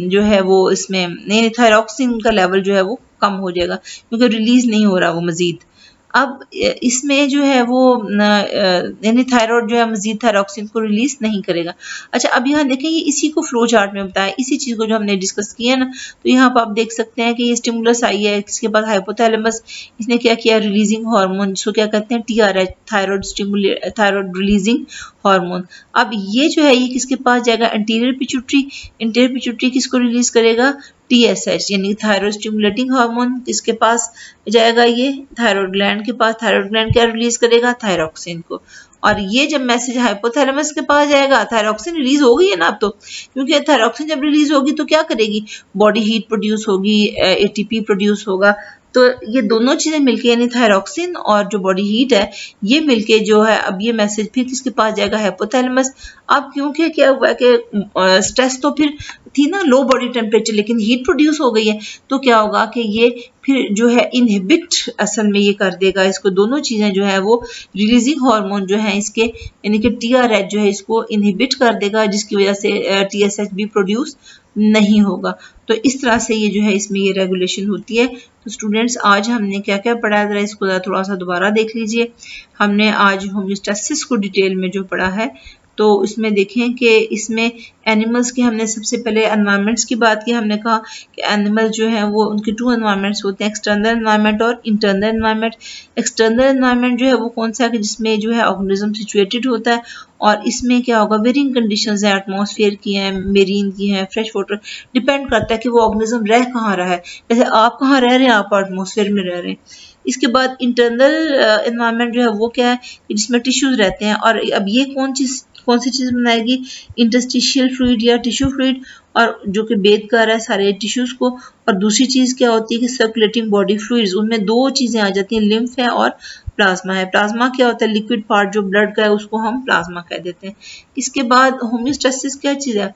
Speaker 1: जो है वो इसमें थायरॉक्सिन का लेवल जो है वो कम हो जाएगा क्योंकि रिलीज नहीं हो रहा वो मजीद। अब इसमें जो है वो यानी थायराइड जो है मजीद थायरॉक्सिन को रिलीज नहीं करेगा। अच्छा, अब यहाँ देखें ये इसी को फ्लो चार्ट में बताया, इसी चीज को जो हमने डिस्कस किया ना, तो यहाँ पर आप देख सकते हैं कि ये स्टिमुलस आई है, इसके बाद हाइपोथैलेमस, इसने क्या किया, रिलीजिंग हार्मोन जिसको क्या कहते हैं TRH, थायराइड रिलीजिंग हार्मोन। अब ये जो है ये किसके पास जाएगा, एंटीरियर पिट्यूटरी। एंटीरियर पिट्यूटरी किसको रिलीज करेगा, TSH यानी थायराइड स्टिमुलेटिंग हार्मोन। किसके पास जाएगा, ये थायराइड ग्लैंड के पास। थायराइड ग्लैंड क्या रिलीज करेगा, थायरॉक्सिन को। और ये जब मैसेज हाइपोथैलेमस के पास जाएगा, थायरॉक्सिन रिलीज हो गई है ना अब तो, क्योंकि थायरॉक्सिन जब रिलीज होगी तो क्या करेगी, बॉडी हीट प्रोड्यूस होगी, ATP प्रोड्यूस होगा। तो ये दोनों चीजें मिलके यानी थायरॉक्सिन और जो बॉडी हीट है ये मिलके जो है अब ये मैसेज फिर किसके पास जाएगा, हाइपोथैलेमस। अब क्योंकि क्या हुआ कि स्ट्रेस तो फिर थी ना, लो बॉडी टेम्परेचर, लेकिन हीट प्रोड्यूस हो गई है, तो क्या होगा कि ये फिर जो है इनहिबिट असल में ये कर देगा इसको, दोनों चीजें जो है वो रिलीजिंग हार्मोन जो है इसके यानी कि TRH जो है इसको इनहिबिट कर देगा, जिसकी वजह से TSH भी प्रोड्यूस नहीं होगा। तो इस तरह से ये जो है इसमें ये रेगुलेशन होती है। तो स्टूडेंट्स आज हमने क्या क्या पढ़ा है, इसको थोड़ा सा दोबारा देख लीजिए। हमने आज होम्योस्टैसिस को डिटेल में जो पढ़ा है, तो इसमें देखें कि इसमें एनिमल्स के हमने सबसे पहले एनवायरनमेंट्स की बात की। हमने कहा कि एनिमल जो है वो उनके 2 एनवायरनमेंट्स होते हैं, एक्सटर्नल एनवायरनमेंट और इंटरनल एनवायरनमेंट। एक्सटर्नल एनवायरनमेंट जो है वो कौन सा है कि जिसमें जो है ऑर्गेनिज्म सिचुएटेड होता है, और इसमें क्या होगा, वेरिंग कंडीशंस है, एटमॉस्फेयर की हैं, मेरीन की हैं, फ्रेश वाटर, डिपेंड करता है कि वो ऑर्गेनिज्म रह कहाँ रहा है। जैसे आप कहाँ रह रहे हैं, आप एटमॉस्फेयर में रह रहे हैं। इसके बाद इंटरनल एनवायरनमेंट जो है वो क्या है कि जिसमें टिश्यूज रहते हैं, और अब ये कौन सी चीज बनाएगी, इंटरस्टिशियल फ्लूइड या टिश्यू फ्लूइड, और जो कि बेद कर रहा है सारे टिश्यूज को। और दूसरी चीज क्या होती है कि सर्कुलेटिंग बॉडी फ्लूइड्स, उनमें 2 चीजें आ जाती हैं, लिम्फ है और प्लाज्मा है। प्लाज्मा क्या होता है, लिक्विड पार्ट जो ब्लड का है उसको हम प्लाज्मा कह देते हैं। इसके बाद होम्योस्टैसिस क्या चीज है,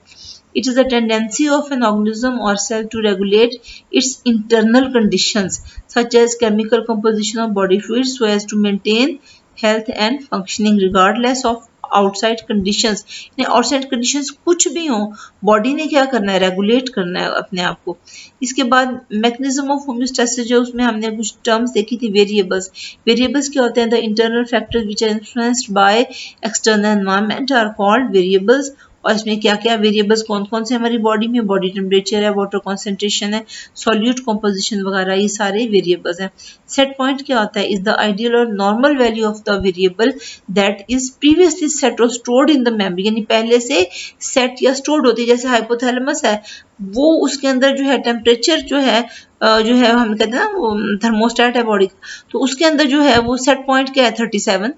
Speaker 1: it is the tendency of an organism or cell to regulate its internal conditions such as chemical composition of body fluids so as to maintain health and functioning regardless of outside conditions. Outside conditions कुछ भी हो, बॉडी ने क्या करना है, रेगुलेट करना है अपने आप को। इसके बाद मैकेनिज्म ऑफ होम्योस्टैसिस जो उसमें हमने कुछ टर्म्स देखी थी, वेरिएबल्स। वेरिएबल्स क्या होते हैं, the internal factors which are influenced by external environment are called variables. और इसमें क्या क्या वेरिएबल्स कौन कौन से हमारी बॉडी में, बॉडी टेम्परेचर है, वाटर कॉन्सेंट्रेशन है, सॉल्यूट कॉम्पोजिशन वगैरह, ये सारे वेरिएबल्स हैं। सेट पॉइंट क्या होता है, इज द आइडियल और normal value of the variable that is previously set और स्टोर्ड इन द मेमोरी, यानी पहले से सेट या स्टोर्ड होती है। जैसे हाइपोथैलेमस है, वो उसके अंदर जो है टेम्परेचर जो है हम कहते हैं ना वो थर्मोस्टेट है बॉडी का, तो उसके अंदर जो है वो सेट पॉइंट क्या है, 37,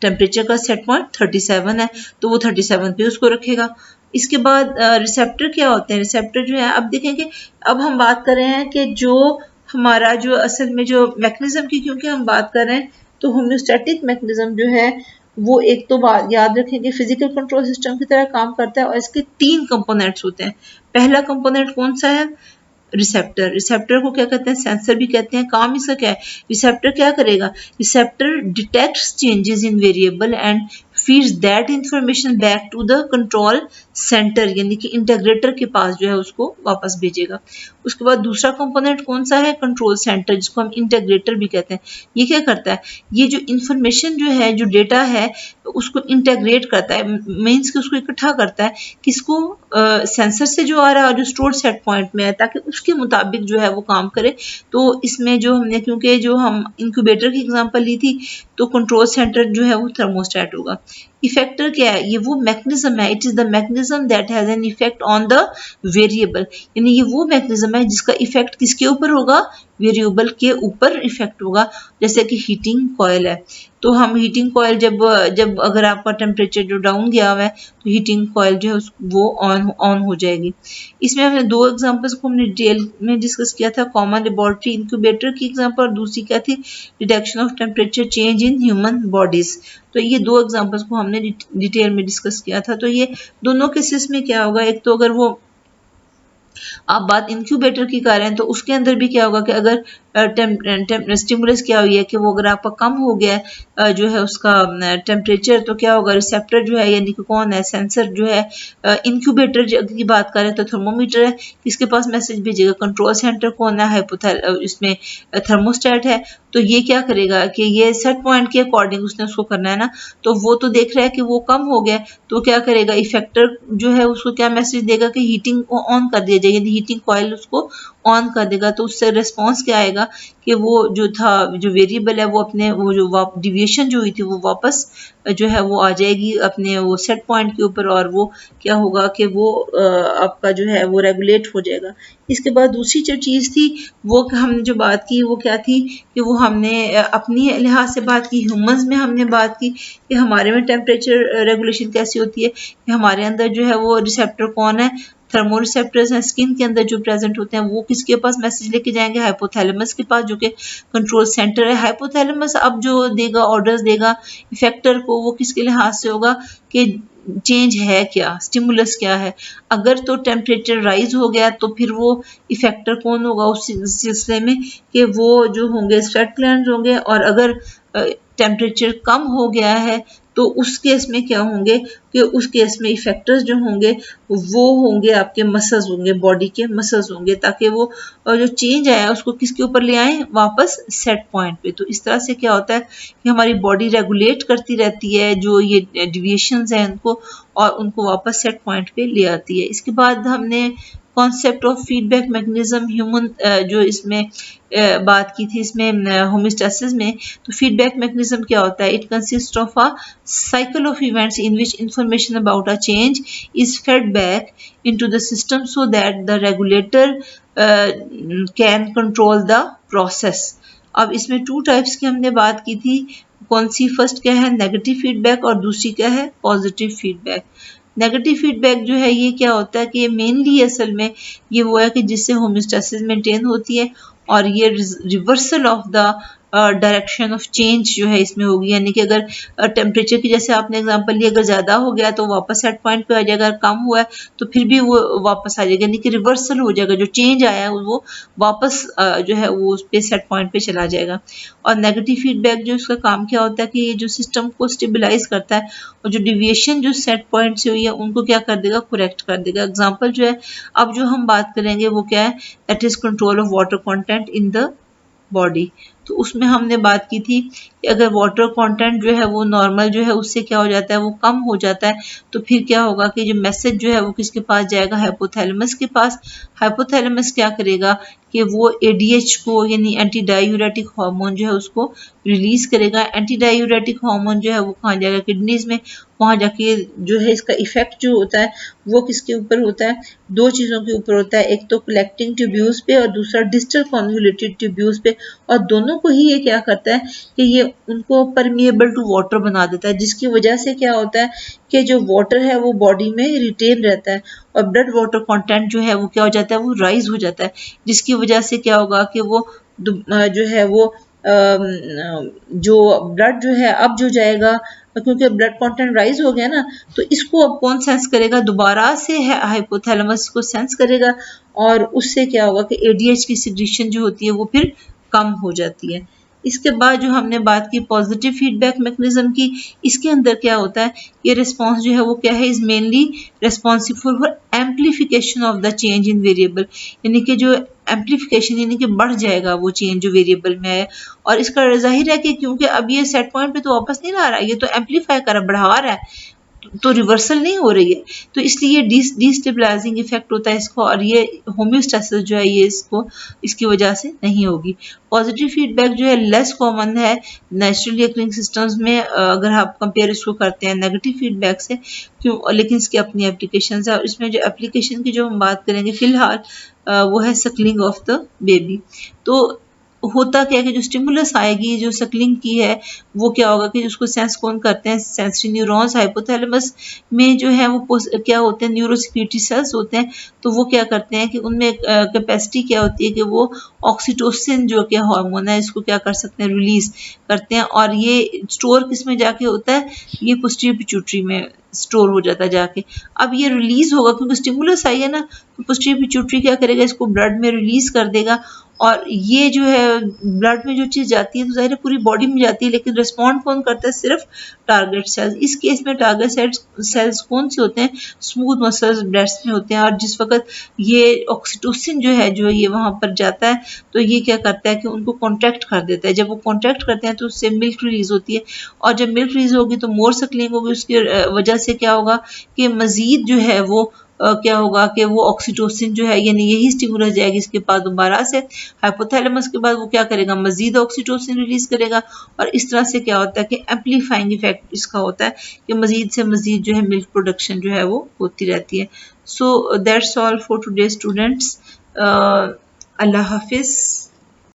Speaker 1: टेम्परेचर का सेट पॉइंट 37 है, तो वो 37 पे उसको रखेगा। इसके बाद रिसेप्टर क्या होते हैं, रिसेप्टर जो है, अब देखेंगे अब हम बात कर रहे हैं कि जो हमारा जो असल में जो मैकेनिज्म की क्योंकि हम बात कर रहे हैं, तो होम्योस्टैटिक मैकेनिज्म जो है वो एक तो बात याद रखेंगे फिजिकल कंट्रोल सिस्टम की तरह काम करता है, और इसके 3 कंपोनेंट्स होते हैं। पहला कंपोनेंट कौन सा है, रिसेप्टर। रिसेप्टर को क्या कहते हैं, सेंसर भी कहते हैं। काम इसका क्या है, रिसेप्टर क्या करेगा, receptor detects changes in variable and feeds that information back to the control center, यानी कि इंटीग्रेटर के पास जो है उसको वापस भेजेगा। उसके बाद दूसरा कंपोनेंट कौन सा है, कंट्रोल सेंटर, जिसको हम इंटीग्रेटर भी कहते हैं। ये क्या करता है, ये जो इंफॉर्मेशन जो है, जो डेटा है, उसको इंटीग्रेट करता है, मीन्स कि उसको इकट्ठा करता है, किसको, सेंसर से जो आ रहा है, जो स्टोर्ड सेट पॉइंट में है, ताकि उसके मुताबिक जो है वो काम करे। तो इसमें जो हमने, क्योंकि जो हम इंक्यूबेटर की एग्जांपल ली थी, तो कंट्रोल सेंटर जो है वो थर्मोस्टेट होगा। इफेक्टर क्या है, ये वो मैकेनिज्म है, it is the mechanism that has an effect on the variable, यानी ये वो मैकेनिज्म है जिसका इफेक्ट किसके ऊपर होगा, वेरिएबल के ऊपर इफेक्ट होगा। जैसे कि हीटिंग कॉइल है, तो हम हीटिंग कॉइल जब अगर आपका टेम्परेचर जो डाउन गया हुआ है, तो हीटिंग कॉइल जो है वो ऑन हो जाएगी। इसमें हमने 2 एग्जांपल्स को हमने डिटेल में डिस्कस किया था, कॉमन लेबोरेटरी इंक्यूबेटर की एग्जांपल, और दूसरी क्या थी, detection of temperature change in human bodies. तो ये 2 एग्जांपल्स को हमने डिटेल में डिस्कस किया था। तो ये दोनों केसेस में क्या होगा, एक तो अगर वो आप बात इंक्यूबेटर की कर रहे हैं तो उसके अंदर भी क्या होगा कि अगर स्टिमुलस क्या हुई है कि वो अगर आपका कम हो गया है जो है उसका टेम्परेचर, तो क्या होगा, रिसेप्टर जो है यानी कि कौन है, सेंसर जो है, इंक्यूबेटर की बात करें तो थर्मोमीटर है, किसके पास मैसेज भेजेगा, कंट्रोल सेंटर कौन है, इसमें थर्मोस्टेट है। तो ये क्या करेगा कि ये सेट पॉइंट के अकॉर्डिंग उसने उसको करना है ना, तो वो तो देख रहा है कि वो कम हो गया, तो क्या करेगा, इफेक्टर जो है उसको क्या मैसेज देगा कि हीटिंग को ऑन कर दिया जाए, यानी हीटिंग कॉइल उसको ऑन कर देगा। तो उससे रिस्पॉन्स क्या आएगा कि वो जो था, जो वेरिएबल है वो अपने वो जो डिविएशन जो हुई थी वो वापस जो है वो आ जाएगी अपने वो सेट पॉइंट के ऊपर, और वो क्या होगा कि वो आपका जो है वो रेगुलेट हो जाएगा। इसके बाद दूसरी जो चीज़ थी वो हमने जो बात की वो क्या थी कि वो हमने अपनी लिहाज से बात की, ह्यूमंस में हमने बात की कि हमारे में टेम्परेचर रेगुलेशन कैसी होती है, कि हमारे अंदर जो है वो रिसेप्टर कौन है, थर्मो रिसेप्टर्स हैं स्किन के अंदर जो प्रेजेंट होते हैं, वो किसके पास मैसेज लेके जाएंगे, हाइपोथैलेमस के पास, जो कि कंट्रोल सेंटर है। हाइपोथैलेमस अब जो देगा, ऑर्डर्स देगा इफेक्टर को, वो किसके लिहाज से होगा कि चेंज है क्या, स्टिमुलस क्या है। अगर तो टेम्परेचर राइज हो गया तो फिर वो इफेक्टर कौन होगा उस सिलसिले में कि वो जो होंगे स्वेट ग्लैंड्स होंगे, और अगर टेम्परेचर कम हो गया है तो उस केस में क्या होंगे कि उस केस में इफेक्टर्स जो होंगे वो होंगे आपके मसल्स होंगे, बॉडी के मसल्स होंगे, ताकि वो जो चेंज आया उसको किसके ऊपर ले आए, वापस सेट पॉइंट पे। तो इस तरह से क्या होता है कि हमारी बॉडी रेगुलेट करती रहती है जो ये डिविएशंस हैं उनको, और उनको वापस सेट पॉइंट पे ले आती है। इसके बाद हमने concept of feedback mechanism human जो इसमें बात की थी, इसमें होम्योस्टेसिस में। तो फीडबैक मैकेनिज्म क्या होता है, it consist of a cycle of events in which information about a change is fed back into the system so that the regulator can control the process. अब इसमें टू टाइप्स की हमने बात की थी, कौन सी, फर्स्ट क्या है नेगेटिव फीडबैक और दूसरी क्या है पॉजिटिव फीडबैक। नेगेटिव फीडबैक जो है ये क्या होता है कि मेनली असल में ये वो है कि जिससे होम्योस्टेसिस मेंटेन होती है, और ये reversal of the direction of change जो है इसमें होगी, यानी कि अगर टेम्परेचर की जैसे आपने एग्जांपल लिया, अगर ज़्यादा हो गया तो वापस सेट पॉइंट पे आ जाएगा, अगर कम हुआ है तो फिर भी वो वापस आ जाएगा, यानी कि रिवर्सल हो जाएगा, जो चेंज आया है वो वापस जो है वो उस पे सेट पॉइंट पे चला जाएगा। और नेगेटिव फीडबैक जो इसका काम क्या होता है कि ये जो सिस्टम को स्टेबलाइज करता है, और जो डिविएशन जो सेट पॉइंट से हुई है उनको क्या कर देगा, करेक्ट कर देगा। एग्जाम्पल जो है अब जो हम बात करेंगे वो क्या है, that is control of water content in the body. तो उसमें हमने बात की थी कि अगर वाटर कंटेंट जो है वो नॉर्मल जो है उससे क्या हो जाता है, वो कम हो जाता है, तो फिर क्या होगा कि जो मैसेज जो है वो किसके पास जाएगा, हाइपोथैलेमस के पास। हाइपोथैलेमस क्या करेगा कि वो एडीएच को यानी एंटी डायूरेटिक हार्मोन जो है उसको रिलीज करेगा। एंटी डायूरेटिक हार्मोन जो है वो कहाँ जाएगा, किडनीज में। वहाँ जाके जो है इसका इफेक्ट जो होता है वो किसके ऊपर होता है, दो चीज़ों के ऊपर होता है, एक तो कलेक्टिंग ट्यूब्यूल्स पे और दूसरा डिस्टल कॉन्वोल्यूटेड ट्यूब्यूल्स पे। और दोनों को ही ये क्या करता है कि ये उनको परमिएबल टू वाटर बना देता है, जिसकी वजह से क्या होता है कि जो वाटर है वो बॉडी में रिटेन रहता है, और ब्लड वाटर कंटेंट जो है वो क्या हो जाता है, वो राइज हो जाता है, जिसकी वजह से क्या होगा कि वो जो है वो जो ब्लड जो है अब जो जाएगा, क्योंकि ब्लड कंटेंट राइज हो गया ना, तो इसको अब कौन सेंस करेगा, दोबारा से हाइपोथैलेमस को सेंस करेगा, और उससे क्या होगा कि एडीएच की सिक्रीशन जो होती है वो फिर कम हो जाती है। इसके बाद जो हमने बात की पॉजिटिव फीडबैक मैकेनिज्म की, इसके अंदर क्या होता है, ये रिस्पॉन्स जो है वो क्या है, is mainly responsible for amplification of the change in variable, यानी कि जो एम्प्लीफिकेशन यानी कि बढ़ जाएगा वो चेंज जो वेरिएबल में है। और इसका जाहिर है कि क्योंकि अब ये सेट पॉइंट पे तो वापस नहीं ला रहा है, ये तो एम्पलीफाई कर बढ़ा रहा है, तो रिवर्सल नहीं हो रही है, तो इसलिए डिस्टेबलाइजिंग इफेक्ट होता है इसको, और ये होम्योस्टेसिस जो है ये इसको इसकी वजह से नहीं होगी। पॉजिटिव फीडबैक जो है लेस कॉमन है नेचुरली अकरिंग सिस्टम्स में, अगर आप कंपेयर इसको करते हैं नेगेटिव फीडबैक से, क्यों, लेकिन इसकी अपनी एप्लीकेशन है, और इसमें जो एप्लीकेशन की जो हम बात करेंगे फिलहाल वो है सकलिंग ऑफ द बेबी। तो होता क्या है कि जो स्टिमुलस आएगी, जो सकलिंग की है, वो क्या होगा कि उसको सेंस कौन करते हैं, सेंसरी न्यूरॉन्स हाइपोथैलेमस में जो है वो क्या होते हैं, न्यूरोसिक्यूरिटी सेल्स होते हैं। तो वो क्या करते हैं कि उनमें कैपेसिटी क्या होती है कि वो ऑक्सीटोसिन जो कि हार्मोन है इसको क्या कर सकते हैं, रिलीज करते हैं। और ये स्टोर किस में जाके होता है, ये पोस्टीरियर पिट्यूटरी में स्टोर हो जाता है जाके। अब ये रिलीज होगा क्योंकि स्टिमुलस आई है ना, तो पोस्टीरियर पिट्यूटरी क्या करेगा, इसको ब्लड में रिलीज कर देगा। और ये जो है ब्लड में जो चीज़ जाती है तो ज़ाहिर है पूरी बॉडी में जाती है, लेकिन रिस्पॉन्ड कौन करता है, सिर्फ टारगेट सेल्स। इस केस में टारगेट सेल्स कौन से होते हैं, स्मूथ मसल्स ब्रेस्ट में होते हैं। और जिस वक्त ये ऑक्सीटोसिन जो है जो ये वहाँ पर जाता है तो ये क्या करता है कि उनको कॉन्ट्रैक्ट कर देता है। जब वो कॉन्ट्रैक्ट करते हैं तो उससे मिल्क रिलीज होती है, और जब मिल्क रिलीज होगी तो मोर सकलिंग होगी। उसकी वजह से क्या होगा कि मजीद जो है वो क्या होगा कि वो ऑक्सीटोसिन जो है, यानी यही स्टिमुलस जाएगी इसके पास दोबारा से हाइपोथैलेमस के बाद, वो क्या करेगा, मजीद ऑक्सीटोसिन रिलीज करेगा। और इस तरह से क्या होता है कि एम्पलीफाइंग इफेक्ट इसका होता है कि मजीद से मजीद जो है मिल्क प्रोडक्शन जो है वो होती रहती है। So that's all for today students. Allah Hafiz.